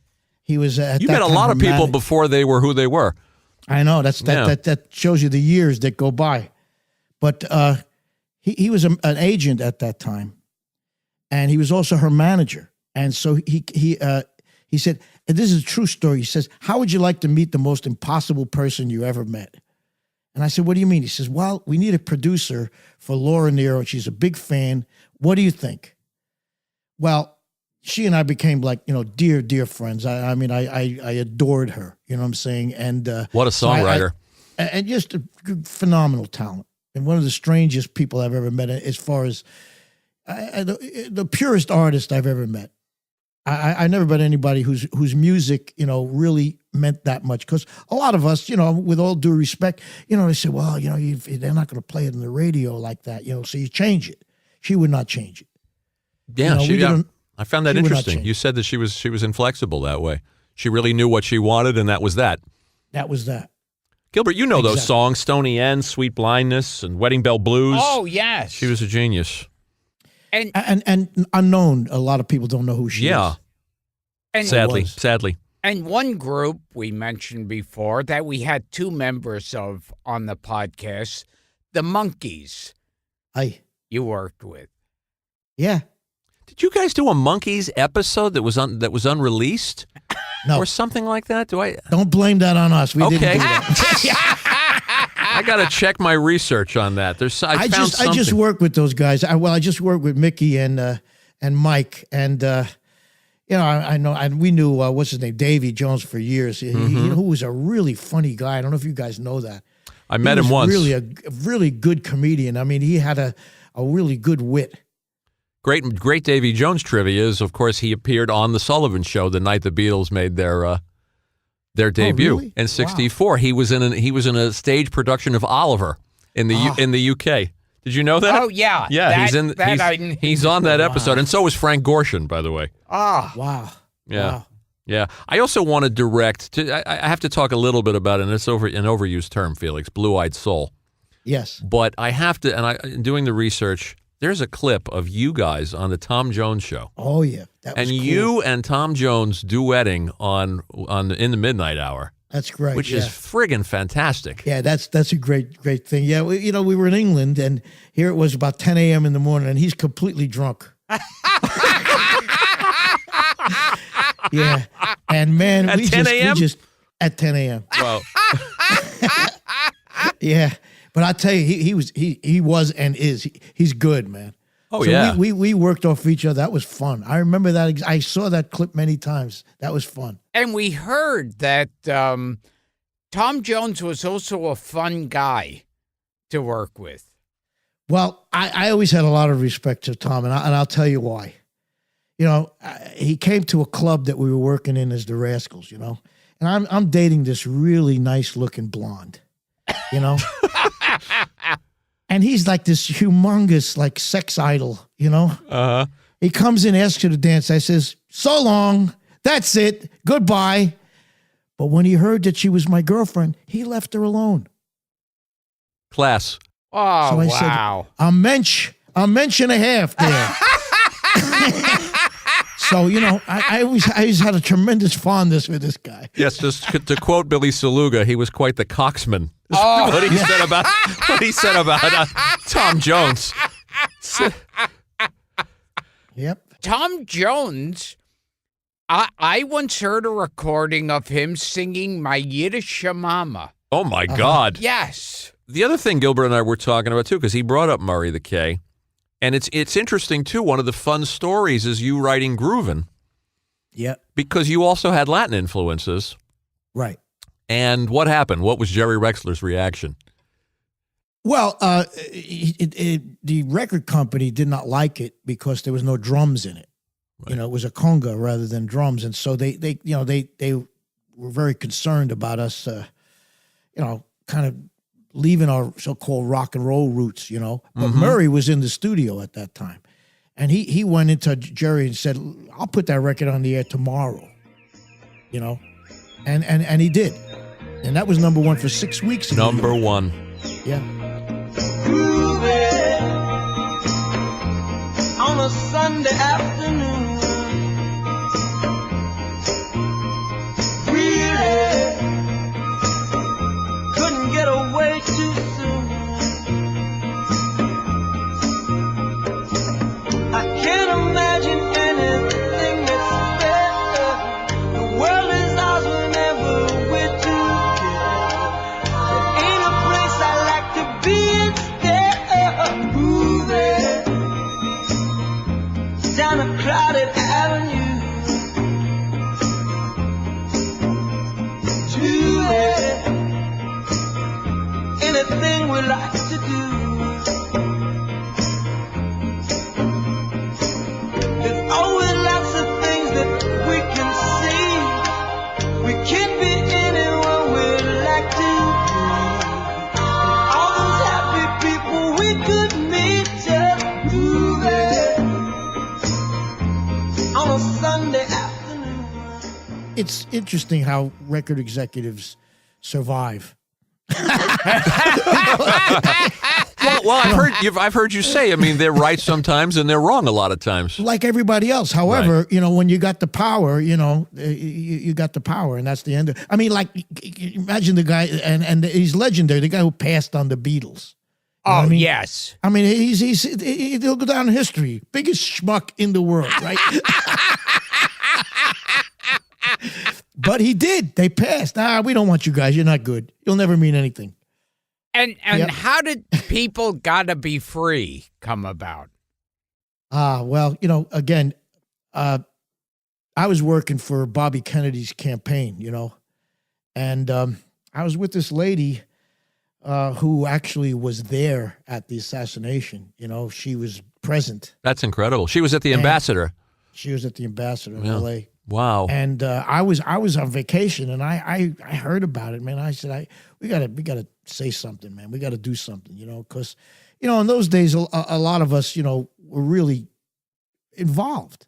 He was You met a lot of people before they were who they were. I know. That shows you the years that go by. But he was an agent at that time, and he was also her manager. And so he said, and this is a true story. He says, how would you like to meet the most impossible person you ever met? And I said, what do you mean? He says, well, we need a producer for Laura Nero. She's a big fan. What do you think? Well, she and I became like, dear, dear friends. I mean, I adored her, you know what I'm saying? And what a songwriter. And just a phenomenal talent. And one of the strangest people I've ever met as far as the purest artist I've ever met. I never met anybody whose music, really meant that much. Because a lot of us, with all due respect, they say, well, they're not going to play it on the radio like that, so you change it. She would not change it. Yeah, I found that interesting. You said that she was inflexible that way. She really knew what she wanted, and that was that. That was that. Gilbert, you know those songs, Stony End, Sweet Blindness, and Wedding Bell Blues. Oh, yes. She was a genius. And unknown. A lot of people don't know who she is. And Sadly. And one group we mentioned before that we had 2 members of on the podcast, the Monkees. You worked with. Yeah. Did you guys do a Monkees episode that was unreleased? No. Or something like that? Don't blame that on us. We didn't do that. I got to check my research on that. I just work with those guys. I just work with Mickey and Mike, and I know, and we knew what's his name, Davy Jones, for years. Who was a really funny guy. I don't know if you guys know that. I met him once. Really a really good comedian. I mean, he had a really good wit. Great Davy Jones trivia is, of course, he appeared on the Sullivan Show the night the Beatles made their debut really? in '64. Wow. He was in a stage production of Oliver in the UK. Did you know that? Oh yeah, yeah. He's on that episode, and so was Frank Gorshin, by the way. Oh wow. Yeah. Wow. Yeah. I also want to direct. I have to talk a little bit about it, and it's an overused term, Felix. Blue-eyed soul. Yes. But I have to, and doing the research. There's a clip of you guys on the Tom Jones Show. Oh yeah, that was cool. You and Tom Jones duetting in the midnight hour. That's great. Which is friggin' fantastic. Yeah, that's a great thing. Yeah, we were in England, and here it was about 10 a.m. in the morning, and he's completely drunk. Yeah, and man, at 10 a.m. At 10 a.m. Wow. Yeah. But I tell you, he was and is. He's good, man. Oh, so yeah. We worked off each other. That was fun. I remember that. I saw that clip many times. That was fun. And we heard that Tom Jones was also a fun guy to work with. Well, I always had a lot of respect to Tom, and I'll tell you why. He came to a club that we were working in as the Rascals, and I'm dating this really nice-looking blonde, And he's like this humongous, like, sex idol, Uh-huh. He comes in, asks her to dance. I says, so long. That's it. Goodbye. But when he heard that she was my girlfriend, he left her alone. Class. Oh, so I wow. said, a mensch and a half there. So, I always had a tremendous fondness for this guy. Yes, just to quote Billy Saluga, he was quite the coxman. What he said about Tom Jones. Yep. Tom Jones, I once heard a recording of him singing My Yiddish Mama. Oh, my God. Yes. The other thing Gilbert and I were talking about, too, because he brought up Murray the K, and it's interesting, too. One of the fun stories is you writing Groovin'. Yeah. Because you also had Latin influences. Right. And what happened? What was Jerry Rexler's reaction? Well, the record company did not like it because there was no drums in it. Right. It was a conga rather than drums, and so they were very concerned about us, kind of leaving our so-called rock and roll roots, But Murray was in the studio at that time, and he went into Jerry and said, "I'll put that record on the air tomorrow," and he did, and that was number 1 for 6 weeks. Number 1. Yeah. Grooving on a Sunday afternoon. Really couldn't get away too soon. I can't imagine anything that's better. The world is ours whenever we're together. There ain't a place I like to be instead. Moving down a crowded avenue. Doing anything we like to do. There's always lots of things that we can see. We can be anyone we like to be. All those happy people we could meet just moving on a Sunday afternoon. It's interesting how record executives survive. Well, I've heard you say. I mean, they're right sometimes and they're wrong a lot of times. Like everybody else. However, when you got the power, you got the power, and that's the end. I mean, like, imagine the guy, and he's legendary. The guy who passed on the Beatles. You know what I mean? Yes. I mean, he'll go down in history. Biggest schmuck in the world, right? But he did. They passed. We don't want you guys. You're not good. You'll never mean anything. And how did People Gotta Be Free come about? Well, again, I was working for Bobby Kennedy's campaign, and I was with this lady who actually was there at the assassination. She was present. That's incredible. She was at the Ambassador. She was at the Ambassador in L.A. Wow. And I was on vacation, and I heard about it, man. I said, we gotta say something, man. We gotta do something, because in those days, a lot of us, were really involved.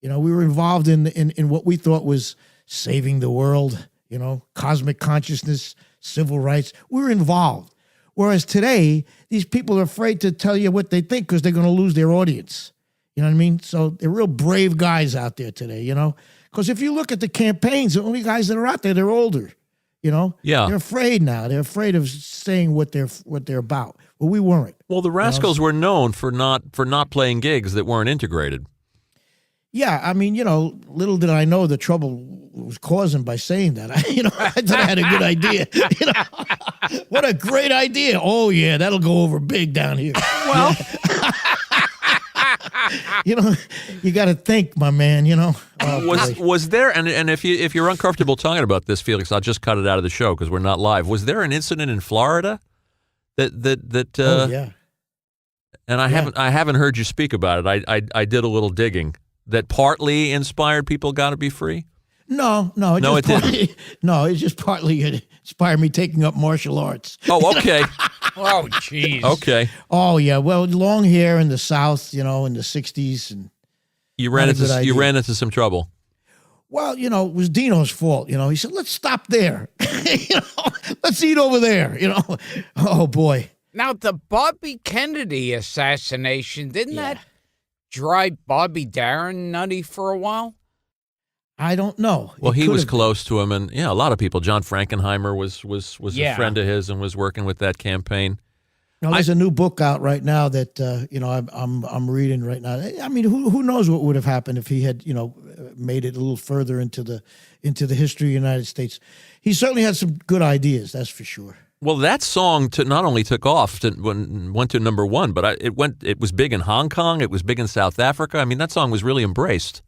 We were involved in what we thought was saving the world, cosmic consciousness, civil rights. We were involved. Whereas today, these people are afraid to tell you what they think because they're going to lose their audience. You know what I mean? So they're real brave guys out there today, Because if you look at the campaigns, the only guys that are out there, they're older, Yeah. They're afraid now. They're afraid of saying what they're about. Well, we weren't. Well, the Rascals were known for not playing gigs that weren't integrated. Yeah, I mean, little did I know the trouble was causing by saying that. I thought I had a good idea. What a great idea. Oh, yeah, that'll go over big down here. Well... you got to think, my man. Was there and if you're uncomfortable talking about this, Felix, I'll just cut it out of the show because we're not live. Was there an incident in Florida that? Oh yeah. And I haven't heard you speak about it. I did a little digging that partly inspired People Gotta Be Free. No, it didn't. No, it just partly inspired me taking up martial arts. Oh, okay. Oh, jeez. Okay. Oh, yeah. Well, long hair in the South, in the 60s. And you ran into some trouble. Well, it was Dino's fault. He said, let's stop there. Let's eat over there. Oh, boy. Now, the Bobby Kennedy assassination, didn't that drive Bobby Darin nutty for a while? I don't know. Well, he was close to him, and a lot of people. John Frankenheimer was a friend of his and was working with that campaign. Now, there's a new book out right now that I'm reading right now. I mean, who knows what would have happened if he had made it a little further into the history of the United States. He certainly had some good ideas, that's for sure. Well, that song not only took off, went to number one, but it was big in Hong Kong. It was big in South Africa. I mean, that song was really embraced.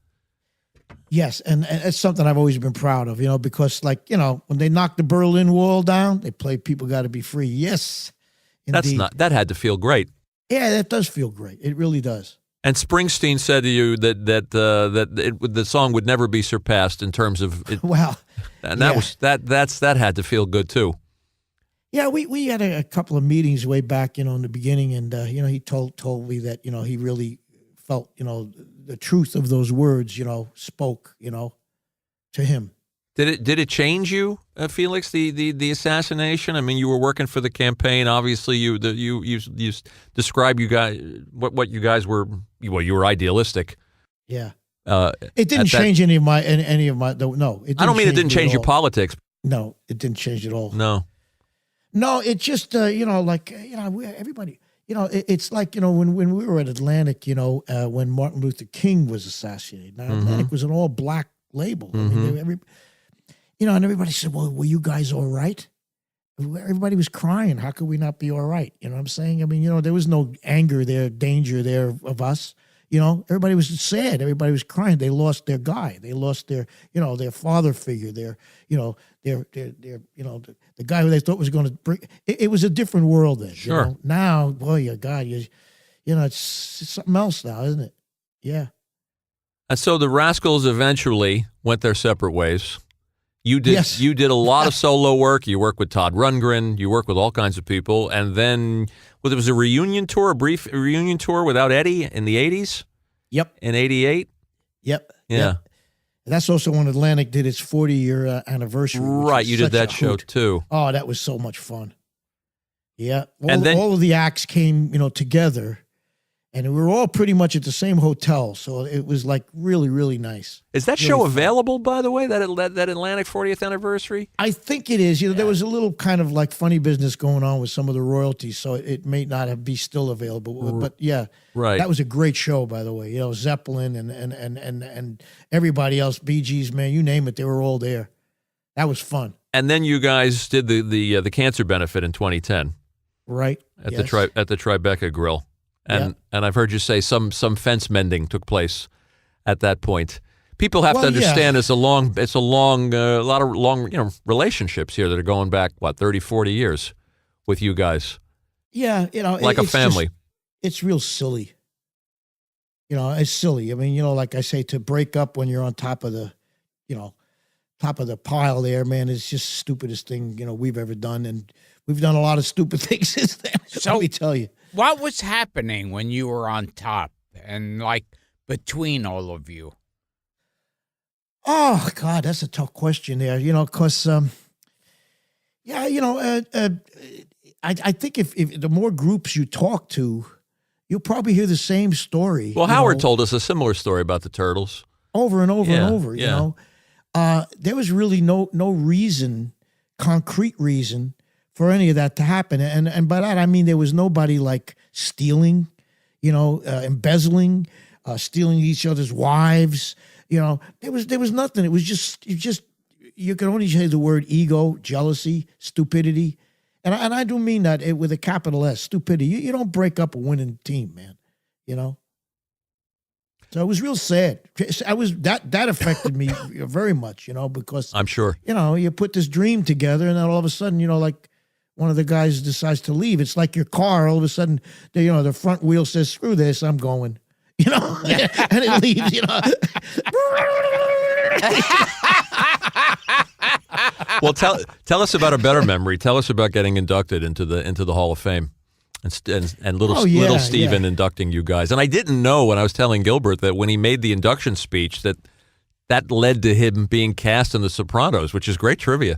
Yes, and it's something I've always been proud of, because when they knocked the Berlin Wall down, they played "People Gotta Be Free." Yes, indeed. That had to feel great. Yeah, that does feel great. It really does. And Springsteen said to you that the song would never be surpassed in terms of it. Well, and that had to feel good too. Yeah, we had a couple of meetings way back, in the beginning, and he told me that he really felt the truth of those words spoke to him. Did it change you, Felix? The assassination. I mean, you were working for the campaign. Obviously, you describe you guys what you guys were. Well, you were idealistic. Yeah. It didn't change any of my. No, it didn't. I don't mean it didn't change your politics. No, it didn't change at all. No, it just everybody. It's like when we were at Atlantic. When Martin Luther King was assassinated. Now Atlantic was an all black label. I mean, and everybody said, "Well, were you guys all right?" Everybody was crying. How could we not be all right? You know what I'm saying? I mean, there was no anger there, danger there of us. Everybody was sad. Everybody was crying. They lost their guy. They lost their father figure. Their the guy who they thought was going to bring. It was a different world then. Sure. Now, boy, God, it's something else now, isn't it? Yeah. And so the Rascals eventually went their separate ways. You did a lot of solo work. You worked with Todd Rundgren. You worked with all kinds of people. And then there was a reunion tour, a brief reunion tour without Eddie in the 80s? Yep. In 88? Yep. Yeah. Yep. That's also when Atlantic did its 40-year anniversary. Right, you did that show too. Oh, that was so much fun. Yeah, And all of the acts came, together, and we were all pretty much at the same hotel, so it was like really, really nice. Is that really show fun. available, by the way? That Atlantic 40th anniversary? I think it is. There was a little kind of like funny business going on with some of the royalties, so it may not be still available. But yeah, right. That was a great show, by the way. Zeppelin and everybody else, Bee Gees, man, you name it, they were all there. That was fun. And then you guys did the cancer benefit in 2010, right? At the Tribeca Grill, and I've heard you say some fence mending took place at that point. People have to understand it's a lot of long relationships here that are going back 30, 40 years with you guys. Yeah, like a family. It's real silly. It's silly. I mean, like I say, to break up when you're on top of the pile there, man, it's just the stupidest thing, we've ever done. And we've done a lot of stupid things since then, So, let me tell you. What was happening when you were on top and between all of you? Oh, God, that's a tough question there, because, I think if the more groups you talk to, you'll probably hear the same story. Well, Howard told us a similar story about the Turtles. Over and over and over, there was really no reason, concrete reason, for any of that to happen. And by that, I mean there was nobody like stealing, embezzling, stealing each other's wives. There was nothing. It was just you could only say the word ego, jealousy, stupidity. And I do mean that with a capital S, stupidity. You don't break up a winning team, man, So it was real sad. That affected me very much, because I'm sure. You put this dream together, and then all of a sudden, like one of the guys decides to leave. It's like your car. All of a sudden, the front wheel says, "Screw this, I'm going." And it leaves. Well, tell us about a better memory. Tell us about getting inducted into the Hall of Fame. And little Steven inducting you guys. And I didn't know when I was telling Gilbert that when he made the induction speech that led to him being cast in The Sopranos, which is great trivia.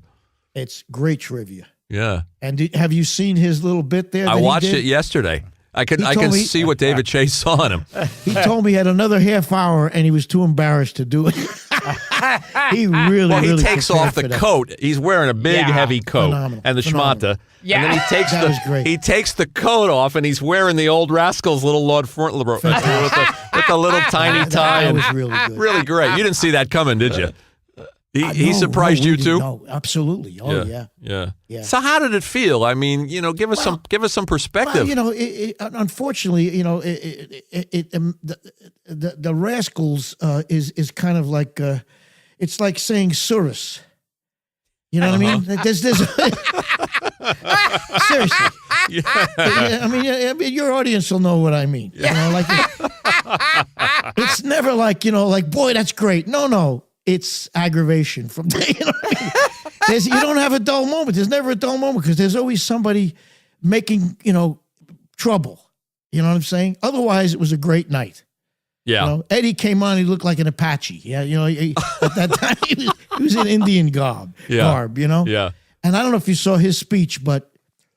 It's great trivia. Yeah. And have you seen his little bit there? I watched it yesterday. I can see what David Chase saw in him. He told me he had another half hour and he was too embarrassed to do it. He really takes off the coat. He's wearing a big, heavy coat. Phenomenal. And the schmata. Yeah. And then he takes the coat off and he's wearing the old Rascals little Lord Fauntleroy with the little tiny tie. That was really good. Really great. You didn't see that coming, did you? He surprised you too? No, absolutely. Oh yeah. So how did it feel? I mean, give us some perspective. Unfortunately, the Rascals is kind of like it's like saying Surus. You know what I mean? There's seriously. I mean, your audience will know what I mean. It's never like boy, that's great. No. It's aggravation from you don't have a dull moment. There's never a dull moment because there's always somebody making trouble. You know what I'm saying? Otherwise, it was a great night. Yeah. Eddie came on. He looked like an Apache. Yeah. At that time he was in Indian garb. Yeah. Yeah. And I don't know if you saw his speech, but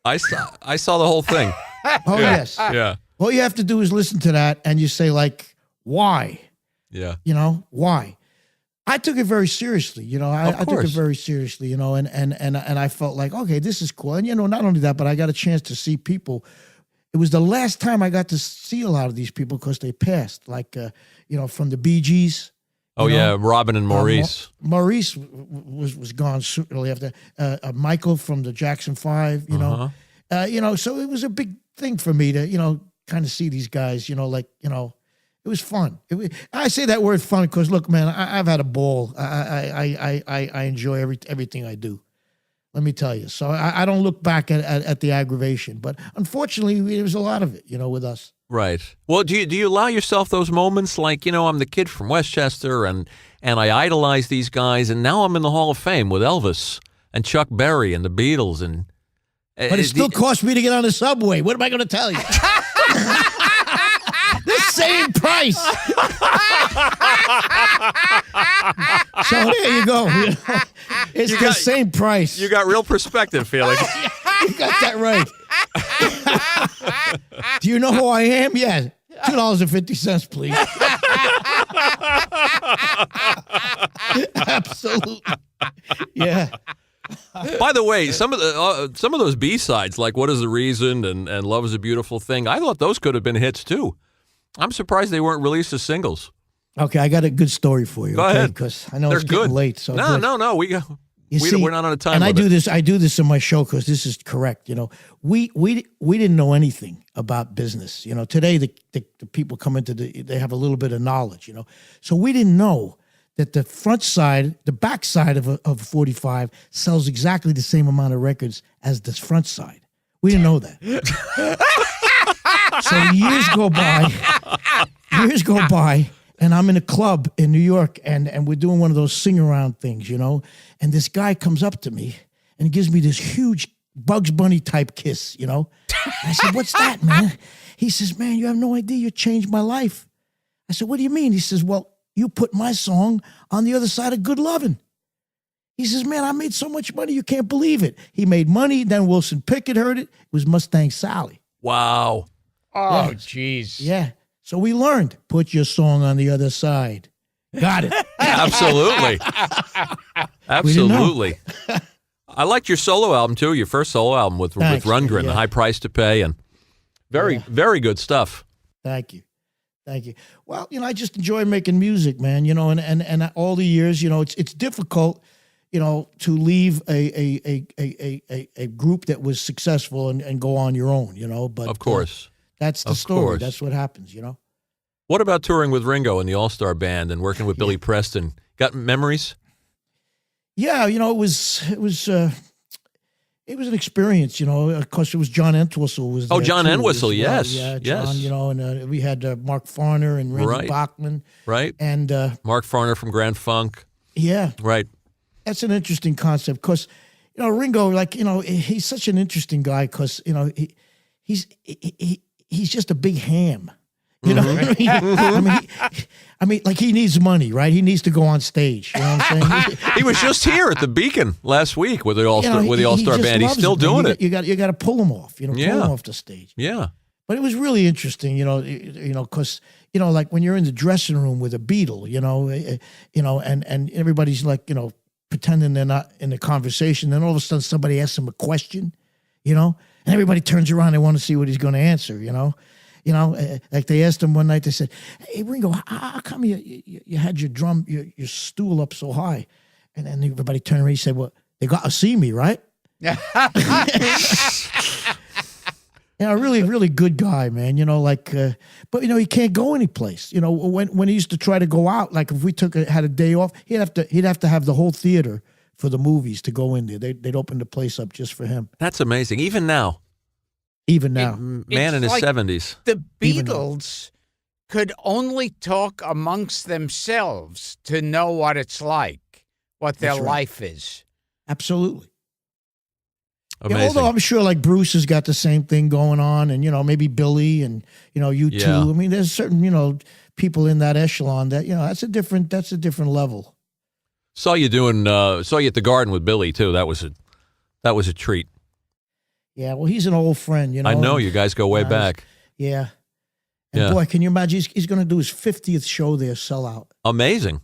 I saw the whole thing. Oh yes. Yeah. All you have to do is listen to that, and you say why? Yeah. Why? I took it very seriously, I took it very seriously, and I felt like, okay, this is cool. And, not only that, but I got a chance to see people. It was the last time I got to see a lot of these people because they passed, from the Bee Gees. Oh, yeah, Robin and Maurice. Maurice was gone shortly after. Michael from the Jackson 5, so it was a big thing for me to, kind of see these guys, it was fun. I say that word fun because, look, man, I've had a ball. I enjoy everything I do. Let me tell you. So I don't look back at the aggravation. But unfortunately, there was a lot of it, with us. Right. Well, do you allow yourself those moments like, I'm the kid from Westchester and I idolize these guys, and now I'm in the Hall of Fame with Elvis and Chuck Berry and the Beatles. But it still cost me to get on the subway. What am I going to tell you? The same price. So there you go. You know, it's the same price. You got real perspective, Felix. You got that right. Do you know who I am? Yeah. $2.50, please. Absolutely. Yeah. By the way, some of those B-sides, like "What Is the Reason" and "Love Is a Beautiful Thing," I thought those could have been hits too. I'm surprised they weren't released as singles. Okay, I got a good story for you. Go ahead, because I know they're it's getting good. late. So no, we're not on a time. And limit. I do this in my show because this is correct. You know, we didn't know anything about business. You know, today the people come into they have a little bit of knowledge. You know, so we didn't know that the back side of a 45 sells exactly the same amount of records as the front side. We didn't know that. So years go by, and I'm in a club in New York, and we're doing one of those sing-around things, you know, and this guy comes up to me and gives me this huge Bugs Bunny type kiss, you know. I said, "What's that, man?" He says, "Man, you have no idea. You changed my life." I said, "What do you mean?" He says, "Well, you put my song on the other side of Good Lovin'." He says, "Man, I made so much money, you can't believe it." He made money, then Wilson Pickett heard it. It was Mustang Sally. Wow. Oh, jeez. Yeah. So we learned, put your song on the other side. Got it. Absolutely. Absolutely. I liked your solo album, too, your first solo album with Rundgren, yeah. High Price to Pay, and very good stuff. Thank you. Well, you know, I just enjoy making music, man, you know, and all the years, you know, it's difficult, you know, to leave a group that was successful and go on your own, you know, but of course. That's the story. That's what happens, you know. What about touring with Ringo and the All-Star Band and working with Billy Preston? Got memories? Yeah, you know, it was an experience, you know. Of course, it was John Entwistle was there John too, Entwistle, well. yes. Yeah, yes. John, you know, and we had Mark Farner and Randy Bachman. Right. And Mark Farner from Grand Funk. Yeah. Right. That's an interesting concept because, you know, Ringo, like, you know, he's such an interesting guy because, you know, he's just a big ham. You know what I mean? I mean, like, he needs money, right? He needs to go on stage. You know what I'm saying? He was just here at the Beacon last week with the All-Star Band. He's still doing it. You got to pull him off. You know, pull him off the stage. Yeah. But it was really interesting, you know, because, you know, like when you're in the dressing room with a Beatle, you know, and everybody's like, you know, pretending they're not in the conversation. Then all of a sudden somebody asks him a question, you know, and everybody turns around. They want to see what he's going to answer, you know. You know, like they asked him one night, they said, "Hey, Ringo, how come you had your stool up so high?" And then everybody turned around, he said, "Well, they got to see me, right?" You know, really, really good guy, man. You know, like, but you know, he can't go anyplace. You know, when he used to try to go out, like if we had a day off, he'd have to have the whole theater for the movies to go in there. They'd open the place up just for him. That's amazing. Even now. Man in his 70s. The Beatles could only talk amongst themselves to know what it's like, what their life is. Absolutely. Amazing. Yeah, although I'm sure like Bruce has got the same thing going on, and, you know, maybe Billy and, you know, you too. I mean, there's certain, you know, people in that echelon that, you know, that's a different level. Saw you at the Garden with Billy too. That was a treat. Yeah, well, he's an old friend, you know. I know, you guys go way back. Yeah. And boy, can you imagine? He's going to do his 50th show there, sell out. Amazing.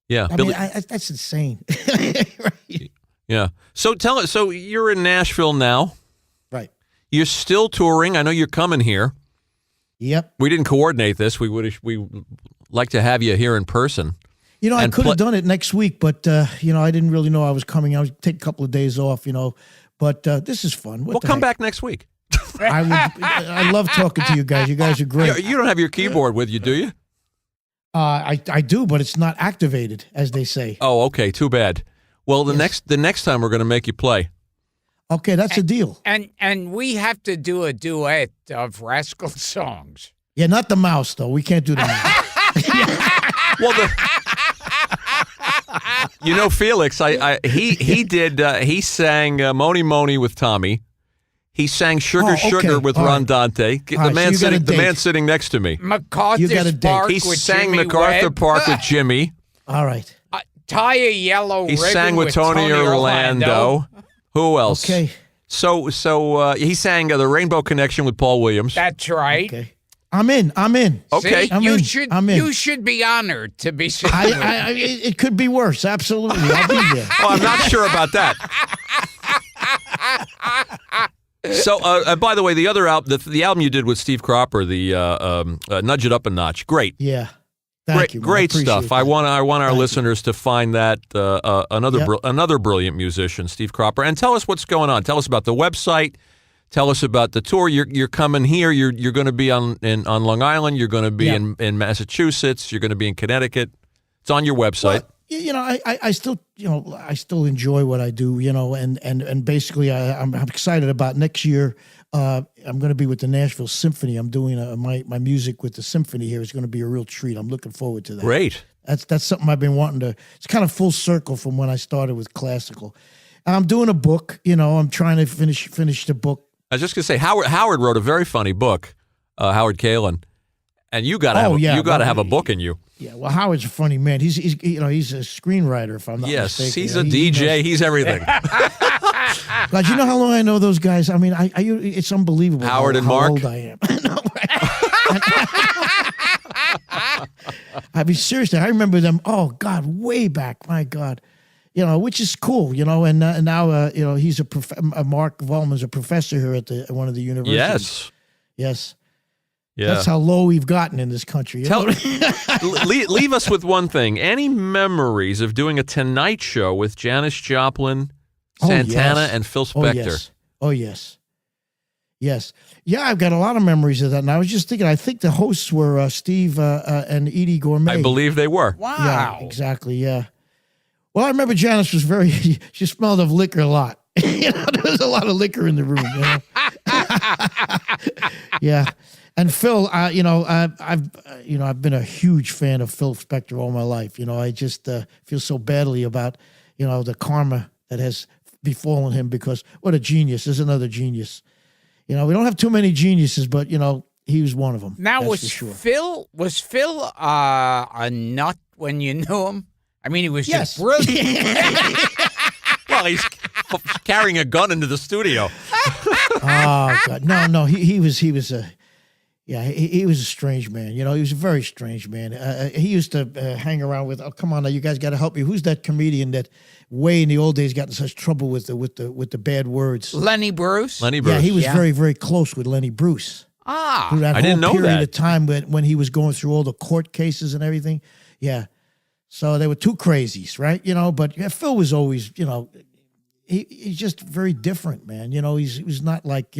Yeah. I mean, that's insane. Right? Yeah. So so you're in Nashville now. Right. You're still touring. I know you're coming here. Yep. We didn't coordinate this. We like to have you here in person. You know, I could have done it next week, but, you know, I didn't really know I was coming. I was take a couple of days off, you know. But this is fun. We'll come back next week. I love talking to you guys. You guys are great. You don't have your keyboard with you, do you? I do, but it's not activated, as they say. Oh, okay. Too bad. Well, the next time we're going to make you play. Okay, that's a deal. And we have to do a duet of Rascal songs. Yeah, not the mouse though. We can't do the mouse. Well, you know, Felix, he sang Moni Moni with Tommy. He sang Sugar Sugar with Ron Dante. The man sitting next to me. MacArthur's Park He with sang Jimmy MacArthur Webb. Park with Jimmy. All right. Tie a yellow He ribbon sang with Tony Orlando. Who else? Okay. So he sang The Rainbow Connection with Paul Williams. That's right. Okay. I'm in. Okay. See, I'm in. you should be honored to be singing. It could be worse. Absolutely. I'll be there. Oh, I'm not sure about that. So, by the way, the other album, the album you did with Steve Cropper, the Nudge It Up a Notch, great. Yeah. Thank you. Man. Great I stuff. appreciate I that. want our Thank listeners to find that another brilliant musician, Steve Cropper, and tell us what's going on. Tell us about the website. Tell us about the tour. You're coming here. You're going to be on Long Island. You're going to be in Massachusetts. You're going to be in Connecticut. It's on your website. Well, I still enjoy what I do, and basically I'm excited about next year. I'm going to be with the Nashville Symphony. I'm doing my music with the symphony here. It's going to be a real treat. I'm looking forward to that. Great. That's something I've been wanting to. It's kind of full circle from when I started with classical. And I'm doing a book. I'm trying to finish the book. I was just going to say Howard wrote a very funny book, Howard Kalin, and you got to have a book in you. Yeah, well, Howard's a funny man. He's a screenwriter, if I'm not mistaken. Yes, he's a DJ. He's everything. God, you know how long I know those guys? I mean, it's unbelievable. Howard and how Mark. old I am. No, right? I mean, seriously, I remember them. Oh God, way back. My God, which is cool. And now he's Mark Vollman's a professor here at one of the universities. Yes. Yeah. That's how low we've gotten in this country. Leave us with one thing. Any memories of doing a Tonight Show with Janis Joplin, Santana, and Phil Spector? Oh, yes. Yes. Yeah, I've got a lot of memories of that. And I was just thinking, I think the hosts were Steve and Edie Gourmet. I believe they were. Wow. Yeah, exactly, yeah. Well, I remember Janis was she smelled of liquor a lot. There was a lot of liquor in the room, Yeah. And Phil, I've been a huge fan of Phil Spector all my life. I just feel so badly about, the karma that has befallen him, because what a genius. There's another genius. We don't have too many geniuses, but, he was one of them. Now, was sure. Phil a nut when you knew him? I mean, he was just brilliant. Well, he's carrying a gun into the studio. Oh, God. No, he was a... Yeah, he was a strange man. He was a very strange man. He used to hang around with. Oh, come on, now you guys got to help me. Who's that comedian that way in the old days got in such trouble with the bad words? Lenny Bruce. Yeah, he was very, very close with Lenny Bruce. Through that I didn't know period that. of time when he was going through all the court cases and everything. Yeah, so they were two crazies, right? But Phil was always, he's just very different, man. He was not like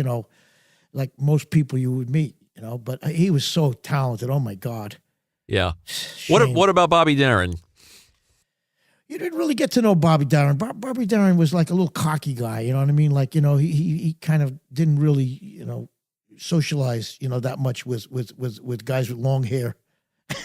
like most people you would meet. But he was so talented. Oh my God. Yeah. Shame. What about Bobby Darin? You didn't really get to know Bobby Darin. Bobby Darin was like a little cocky guy. You know what I mean? Like he kind of didn't really socialize that much with guys with long hair.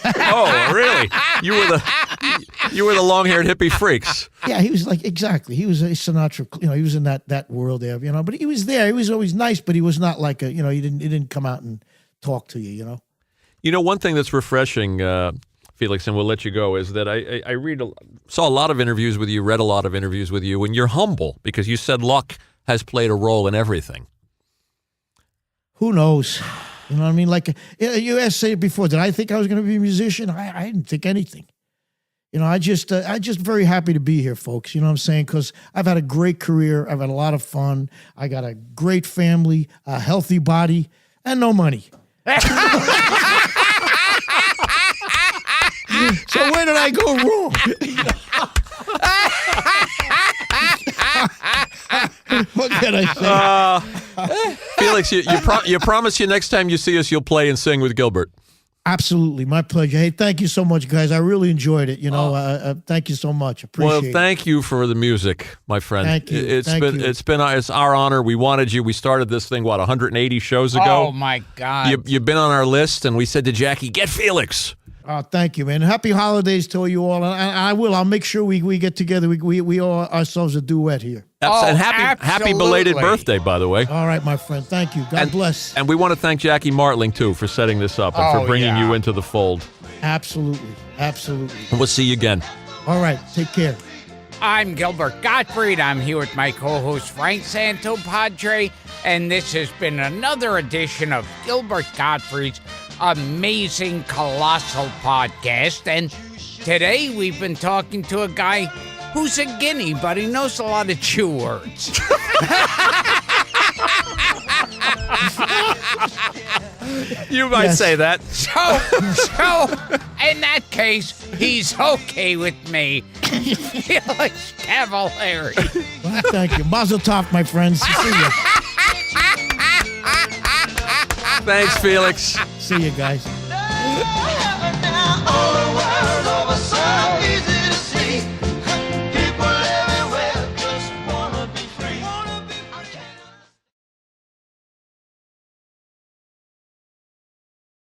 Oh, really? You were the long-haired hippie freaks. Yeah, he was like, exactly. He was a Sinatra. He was in that world there. But he was there. He was always nice, but he was not like he didn't come out and talk to you. One thing that's refreshing, Felix, and we'll let you go, is that I saw a lot of interviews with you, read a lot of interviews with you, and you're humble because you said luck has played a role in everything. Who knows? You know what I mean? Like you asked it before, did I think I was going to be a musician? I didn't think anything. I just very happy to be here, folks. You know what I'm saying? Because I've had a great career. I've had a lot of fun. I got a great family, a healthy body, and no money. So where did I go wrong? What can I say? Felix, you promise you next time you see us, you'll play and sing with Gilbert. Absolutely, my pleasure. Hey, thank you so much, guys. I really enjoyed it. Thank you so much. Appreciate it. Well, thank you for the music, my friend. Thank you. It's our honor. We wanted you. We started this thing 180 shows ago. Oh my God! You've been on our list, and we said to Jackie, "Get Felix." Oh, thank you, man. Happy holidays to you all. And I will. I'll make sure we get together. We all ourselves a duet here. And happy belated birthday, by the way. All right, my friend. Thank you. God bless. And we want to thank Jackie Martling, too, for setting this up and for bringing you into the fold. Absolutely. Absolutely. And we'll see you again. All right. Take care. I'm Gilbert Gottfried. I'm here with my co-host Frank Santopadre, and this has been another edition of Gilbert Gottfried's amazing Colossal podcast. And today we've been talking to a guy who's a guinea, but he knows a lot of Jew words. You might say that. So, in that case, he's okay with me. Felix Cavaliere. Well, thank you. Mazel tov, my friends. See you. Thanks, Felix. See you guys.